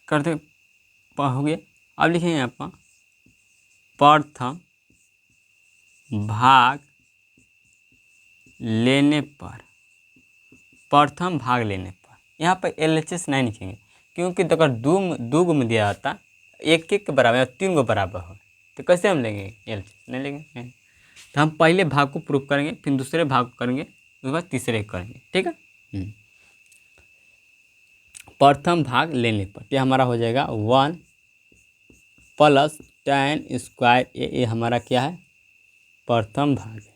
करते हो गया। अब लिखेंगे यहाँ पर प्रथम भाग लेने पर, प्रथम भाग लेने पर, यहाँ पर LHS नहीं लिखेंगे, क्योंकि अगर दो में दिया जाता एक के बराबर या 3 को बराबर हो, तो कैसे हम लेंगे? LHS नहीं लेंगे। तो हम पहले भाग को प्रूफ करेंगे, फिर दूसरे भाग को करेंगे, उसके बाद तीसरे करेंगे। ठीक है। प्रथम भाग लेने पर ये हमारा हो जाएगा 1 प्लस tan स्क्वायर ए, हमारा क्या है? प्रथम भाग है।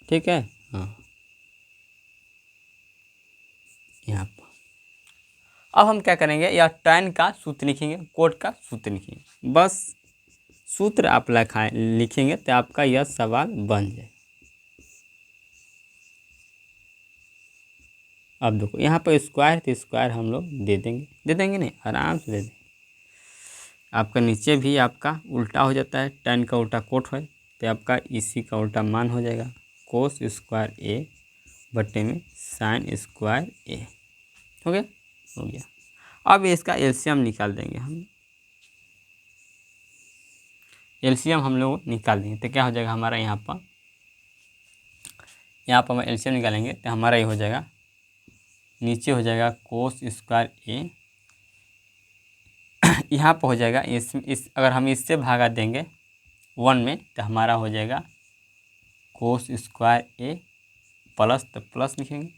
ठीक है। हाँ, यहाँ पर अब हम क्या करेंगे, या tan का सूत्र लिखेंगे, कोट का सूत्र लिखेंगे, बस सूत्र आप लिखेंगे तो आपका यह सवाल बन जाए। अब देखो यहाँ पर स्क्वायर, तो स्क्वायर हम लोग दे देंगे नहीं, आराम से दे देंगे। आपका नीचे भी आपका उल्टा हो जाता है, tan का उल्टा कोट है, तो आपका इसी का उल्टा मान हो जाएगा, कोस स्क्वायर ए बट्टे में साइन स्क्वायर ए। हो गया। अब इसका एलसीएम निकाल देंगे हम, एलसीएम हम लोग निकाल देंगे, तो क्या हो जाएगा हमारा? यहाँ पर हम एलसीएम निकालेंगे तो हमारा ये हो जाएगा, नीचे हो जाएगा कोस स्क्वायर ए, यहाँ पर हो जाएगा इस अगर हम इससे भागा देंगे 1 में, तो हमारा हो जाएगा कोस स्क्वायर ए प्लस तो प्लस लिखेंगे।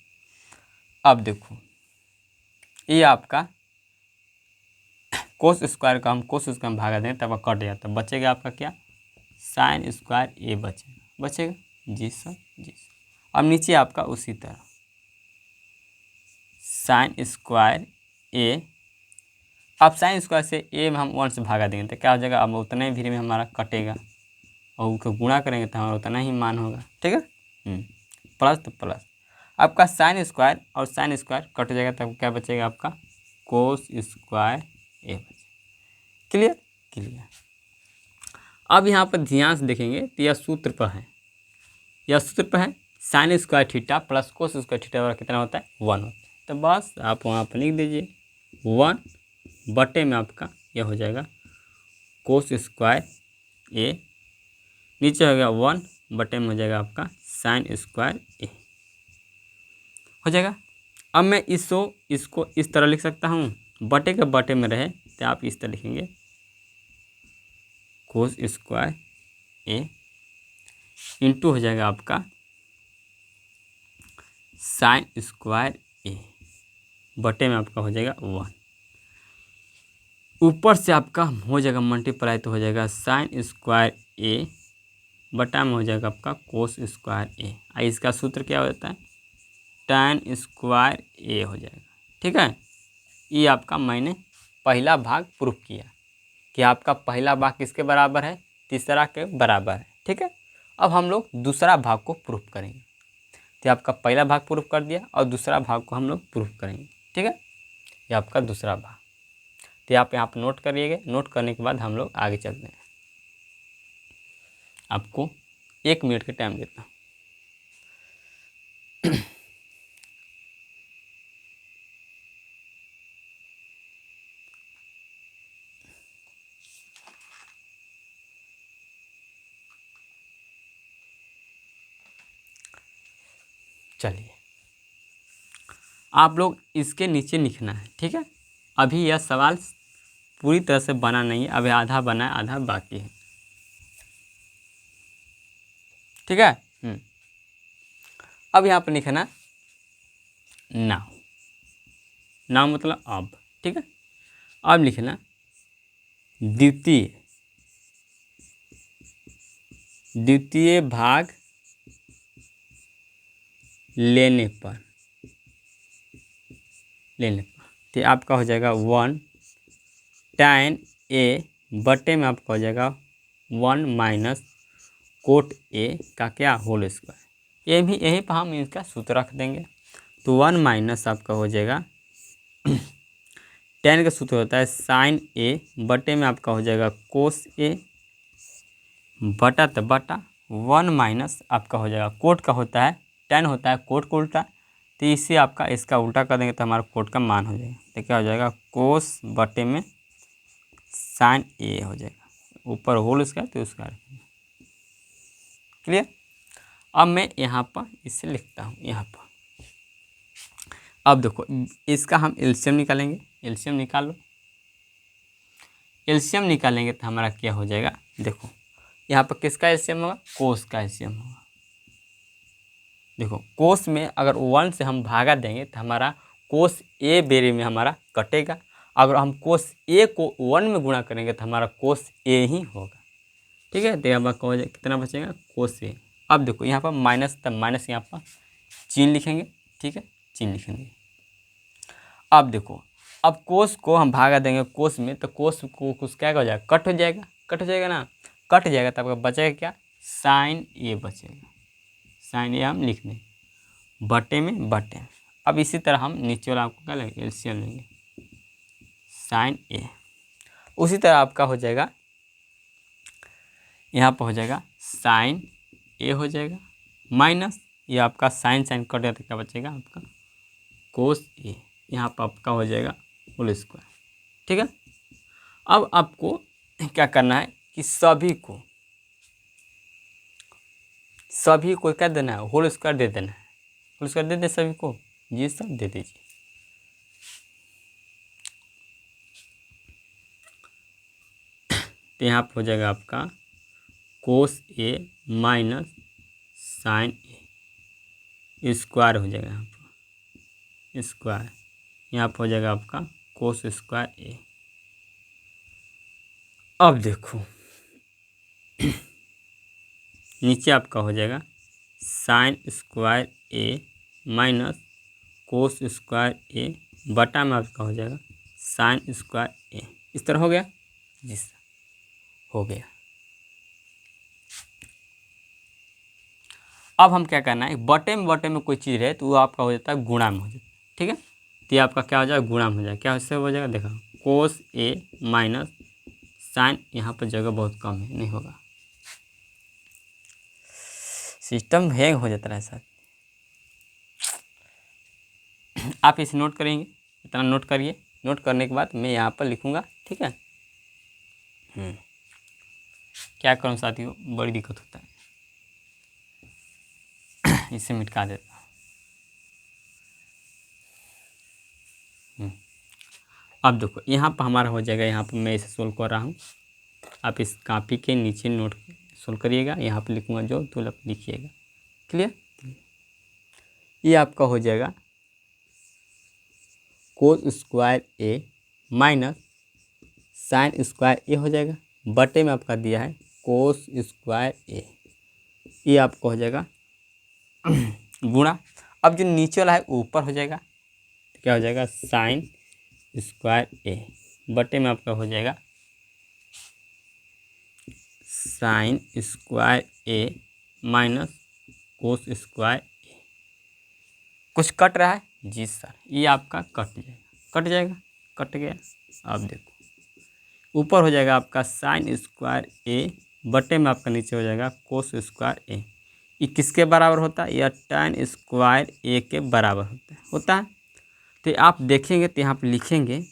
अब देखो ये आपका कोस स्क्वायर का हम कोस स्क्वायर में भागा दें तब कट जाता है, बचेगा आपका क्या साइन स्क्वायर ए बचेगा जी सर जी सर। अब नीचे आपका उसी तरह साइन स्क्वायर ए, अब साइन स्क्वायर से ए में हम 1 से भागा देंगे तो क्या हो जाएगा, अब उतना ही भीड़ में हमारा कटेगा और उसको गुणा करेंगे तो हमारा उतना ही मान होगा। ठीक है, प्लस तो प्लस आपका साइन स्क्वायर और साइन स्क्वायर कट जाएगा तब क्या बचेगा आपका कोस स्क्वायर ए बचेगा। Clear clear. अब यहाँ पर ध्यान से देखेंगे तो यह सूत्र पर है, यह सूत्र पर है sine square theta plus cos square theta वाला कितना होता है 1 होता है। तो बस आप वहाँ पर लिख दीजिए 1 बटे में आपका यह हो जाएगा कोस स्क्वायर ए, नीचे हो गया 1 बटे में हो जाएगा आपका साइन स्क्वायर ए हो जाएगा। अब मैं इसको इस तरह लिख सकता हूँ, बटे के बटे में रहे तो आप इस तरह लिखेंगे कोस स्क्वायर ए इंटू हो जाएगा आपका साइन स्क्वायर ए बटे में आपका हो जाएगा 1, ऊपर से आपका हो जाएगा मल्टीप्लाई तो हो जाएगा साइन स्क्वायर ए बटा में हो जाएगा आपका कोस स्क्वायर ए। इसका सूत्र क्या होता है tan स्क्वायर ए हो जाएगा। ठीक है, ये आपका मैंने पहला भाग प्रूफ किया कि आपका पहला भाग किसके बराबर है, तीसरा के बराबर है। ठीक है, अब हम लोग दूसरा भाग को प्रूफ करेंगे। तो आपका पहला भाग प्रूफ कर दिया और दूसरा भाग को हम लोग प्रूफ करेंगे। ठीक है, ये आपका दूसरा भाग। तो आप यहाँ पर नोट करिएगा, नोट करने के बाद हम लोग आगे चलते हैं। आपको 1 मिनट का टाइम देता हूँ। चलिए आप लोग इसके नीचे लिखना है। ठीक है, अभी यह सवाल पूरी तरह से बना नहीं है, अभी आधा बना है आधा बाकी है। ठीक है, अब यहाँ पर लिखना नाउ, नाउ मतलब अब। ठीक है, अब लिखना द्वितीय भाग लेने पर तो आपका हो जाएगा 1 tan ए बटे में आपका हो जाएगा 1 माइनस कोट ए का क्या होल स्क्वायर। ये भी यहीं पर हम इसका सूत्र रख देंगे। तो 1 माइनस आपका हो जाएगा tan का सूत्र होता है साइन ए बटे में आपका हो जाएगा कोस ए बटा तो बटा 1 माइनस आपका हो जाएगा कोट का होता है tan होता है कोट को उल्टा, तो इसे आपका इसका उल्टा कर देंगे तो हमारा कोट का मान हो जाएगा। तो क्या हो जाएगा कोस बटे में साइन ए हो जाएगा, ऊपर होल स्क्वायर तो उसका। क्लियर। अब मैं यहाँ पर इसे लिखता हूँ यहाँ पर। अब देखो इसका हम एलसीएम निकालेंगे, एलसीएम निकालो। एलसीएम निकालेंगे तो हमारा क्या हो जाएगा, देखो यहाँ पर किसका एलसीएम होगा, कोस का एलसीएम होगा। देखो कोस में अगर 1 से हम भागा देंगे तो हमारा कोस ए बेरे में हमारा कटेगा, अगर हम कोस ए को 1 में गुणा करेंगे तो हमारा कोस ए ही होगा। ठीक है, तो यहाँ पर कितना बचेगा कोस ए। अब देखो यहाँ पर माइनस, तब माइनस यहाँ पर चिन्ह लिखेंगे। ठीक है, चिन्ह लिखेंगे। अब देखो अब कोस को हम भागा देंगे कोस में तो कोस को कुछ क्या हो जाएगा, कट हो जाएगा, कट हो जाएगा ना, कट जाएगा तब आपका बचेगा क्या साइन ए बचेगा। साइन ए हम लिख दें बटे में बटे। अब इसी तरह हम नीचे वाला आपको क्या लेंगे एलसीएम लेंगे साइन ए। उसी तरह आपका हो जाएगा यहाँ पर हो जाएगा साइन ए हो जाएगा माइनस ये आपका साइन साइन कट जाता क्या बचेगा आपका कोस ए, यहाँ पर आपका हो जाएगा होल स्क्वायर। ठीक है, अब आपको क्या करना है कि सभी को क्या देना है, होल स्क्वायर दे देना है। होल स्क्वायर दे दें सभी को, ये सब दे दीजिए। तो यहाँ पर हो जाएगा आपका कोस ए माइनस साइन ए स्क्वायर हो जाएगा, यहाँ पर स्क्वायर, यहाँ पर हो जाएगा आपका कोस स्क्वायर ए। अब देखो नीचे आपका हो जाएगा साइन स्क्वायर ए माइनस कोस स्क्वायर ए बटा में आपका हो जाएगा साइन स्क्वायर ए। इस तरह हो गया जी सर, हो गया। अब हम क्या करना है, बटे में कोई चीज़ रहे तो वो आपका हो जाता है गुणा में हो जाता है, ठीक है। तो ये आपका क्या हो जाएगा, गुणा में हो जाएगा। क्या इससे हो जाएगा, देखा कोस ए माइनस साइन, यहाँ पर जगह बहुत कम है, नहीं होगा, सिस्टम हैंग हो जाता है सर। आप इसे नोट करेंगे, इतना नोट करिए, नोट करने के बाद मैं यहाँ पर लिखूँगा, ठीक है। क्या करूँ साथियों, बड़ी दिक्कत होता है, इसे मिटा देता हूँ। अब देखो यहाँ पर हमारा हो जाएगा, यहाँ पर मैं इसे सोल्व कर रहा हूँ, आप इस कॉपी के नीचे नोट सोल्व करिएगा, यहाँ पर लिखूँगा जो तो आप लिखिएगा, क्लियर। ये आपका हो जाएगा कोस स्क्वायर ए माइनस साइन स्क्वायर ए हो जाएगा, बटे में आपका दिया है कोस स्क्वायर ए, ये आपका हो जाएगा गुणा। अब जो नीचे वाला है ऊपर हो जाएगा, तो क्या हो जाएगा साइन स्क्वायर ए, बटे में आपका हो जाएगा साइन स्क्वायर ए माइनस कोस स्क्वायर ए। कुछ कट रहा है जी सर, ये आपका कट जाएगा, कट गया। अब देखो ऊपर हो जाएगा आपका साइन स्क्वायर ए, बटे में आपका नीचे हो जाएगा कोस स्क्वायर ए। ये किसके बराबर होता है, यह tan स्क्वायर ए के बराबर होता है। तो आप देखेंगे तो यहाँ पर लिखेंगे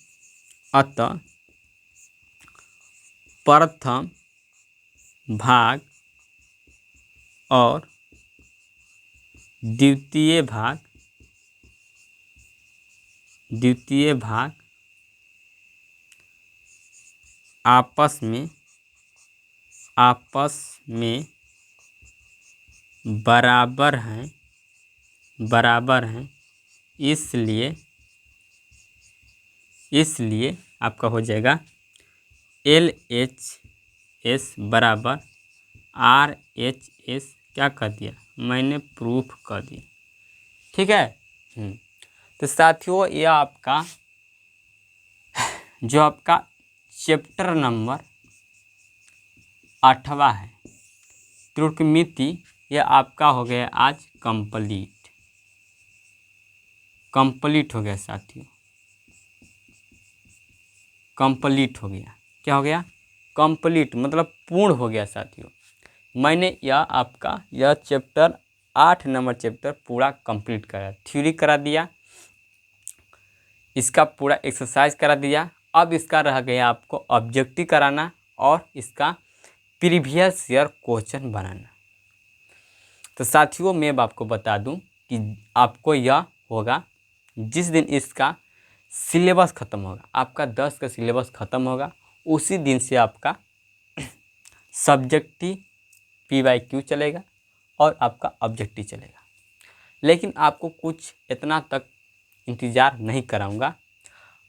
अतः प्रथम भाग और द्वितीय भाग आपस में बराबर हैं, इसलिए आपका हो जाएगा LHS बराबर RHS। क्या कर दिया, मैंने प्रूफ कर दिया, ठीक है। तो साथियों ये आपका जो आपका चैप्टर नंबर 8वां है त्रिकोणमिति, यह आपका हो गया आज कंप्लीट हो गया साथियों, कंप्लीट हो गया। क्या हो गया, कंप्लीट मतलब पूर्ण हो गया साथियों। मैंने यह चैप्टर 8 नंबर चैप्टर पूरा कंप्लीट करा, थ्योरी करा दिया, इसका पूरा एक्सरसाइज करा दिया। अब इसका रह गया आपको ऑब्जेक्टिव कराना और इसका प्रीवियस ईयर क्वेश्चन बनाना। तो साथियों मैं आपको बता दूं कि आपको यह होगा जिस दिन इसका सिलेबस ख़त्म होगा, आपका 10 का सिलेबस ख़त्म होगा, उसी दिन से आपका सब्जेक्टिव PYQ चलेगा और आपका ऑब्जेक्टिव चलेगा। लेकिन आपको कुछ इतना तक इंतज़ार नहीं कराऊंगा,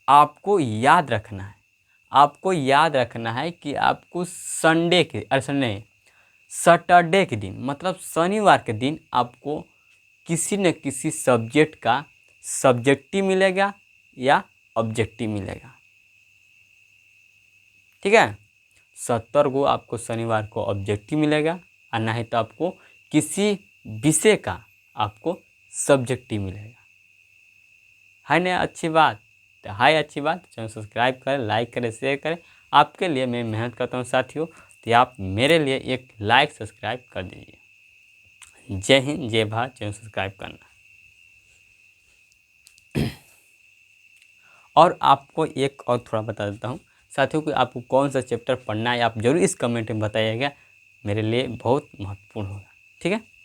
आपको याद रखना है कि आपको सैटरडे के दिन मतलब शनिवार के दिन आपको किसी न किसी सब्जेक्ट का सब्जेक्टिव मिलेगा या ऑब्जेक्टिव मिलेगा, ठीक है। 70 को आपको शनिवार को ऑब्जेक्टिव मिलेगा और नहीं तो आपको किसी विषय का आपको सब्जेक्टिव मिलेगा। है ना अच्छी बात, तो हाय अच्छी बात, चैनल सब्सक्राइब करें, लाइक करें, शेयर करें। आपके लिए मैं मेहनत करता हूँ साथियों, तो आप मेरे लिए एक लाइक सब्सक्राइब कर दीजिए। जय हिंद, जय भारत, चैनल सब्सक्राइब करना। और आपको एक और थोड़ा बता देता हूँ साथियों कि आपको कौन सा चैप्टर पढ़ना है, आप जरूर इस कमेंट में बताइएगा, मेरे लिए बहुत महत्वपूर्ण होगा, ठीक है।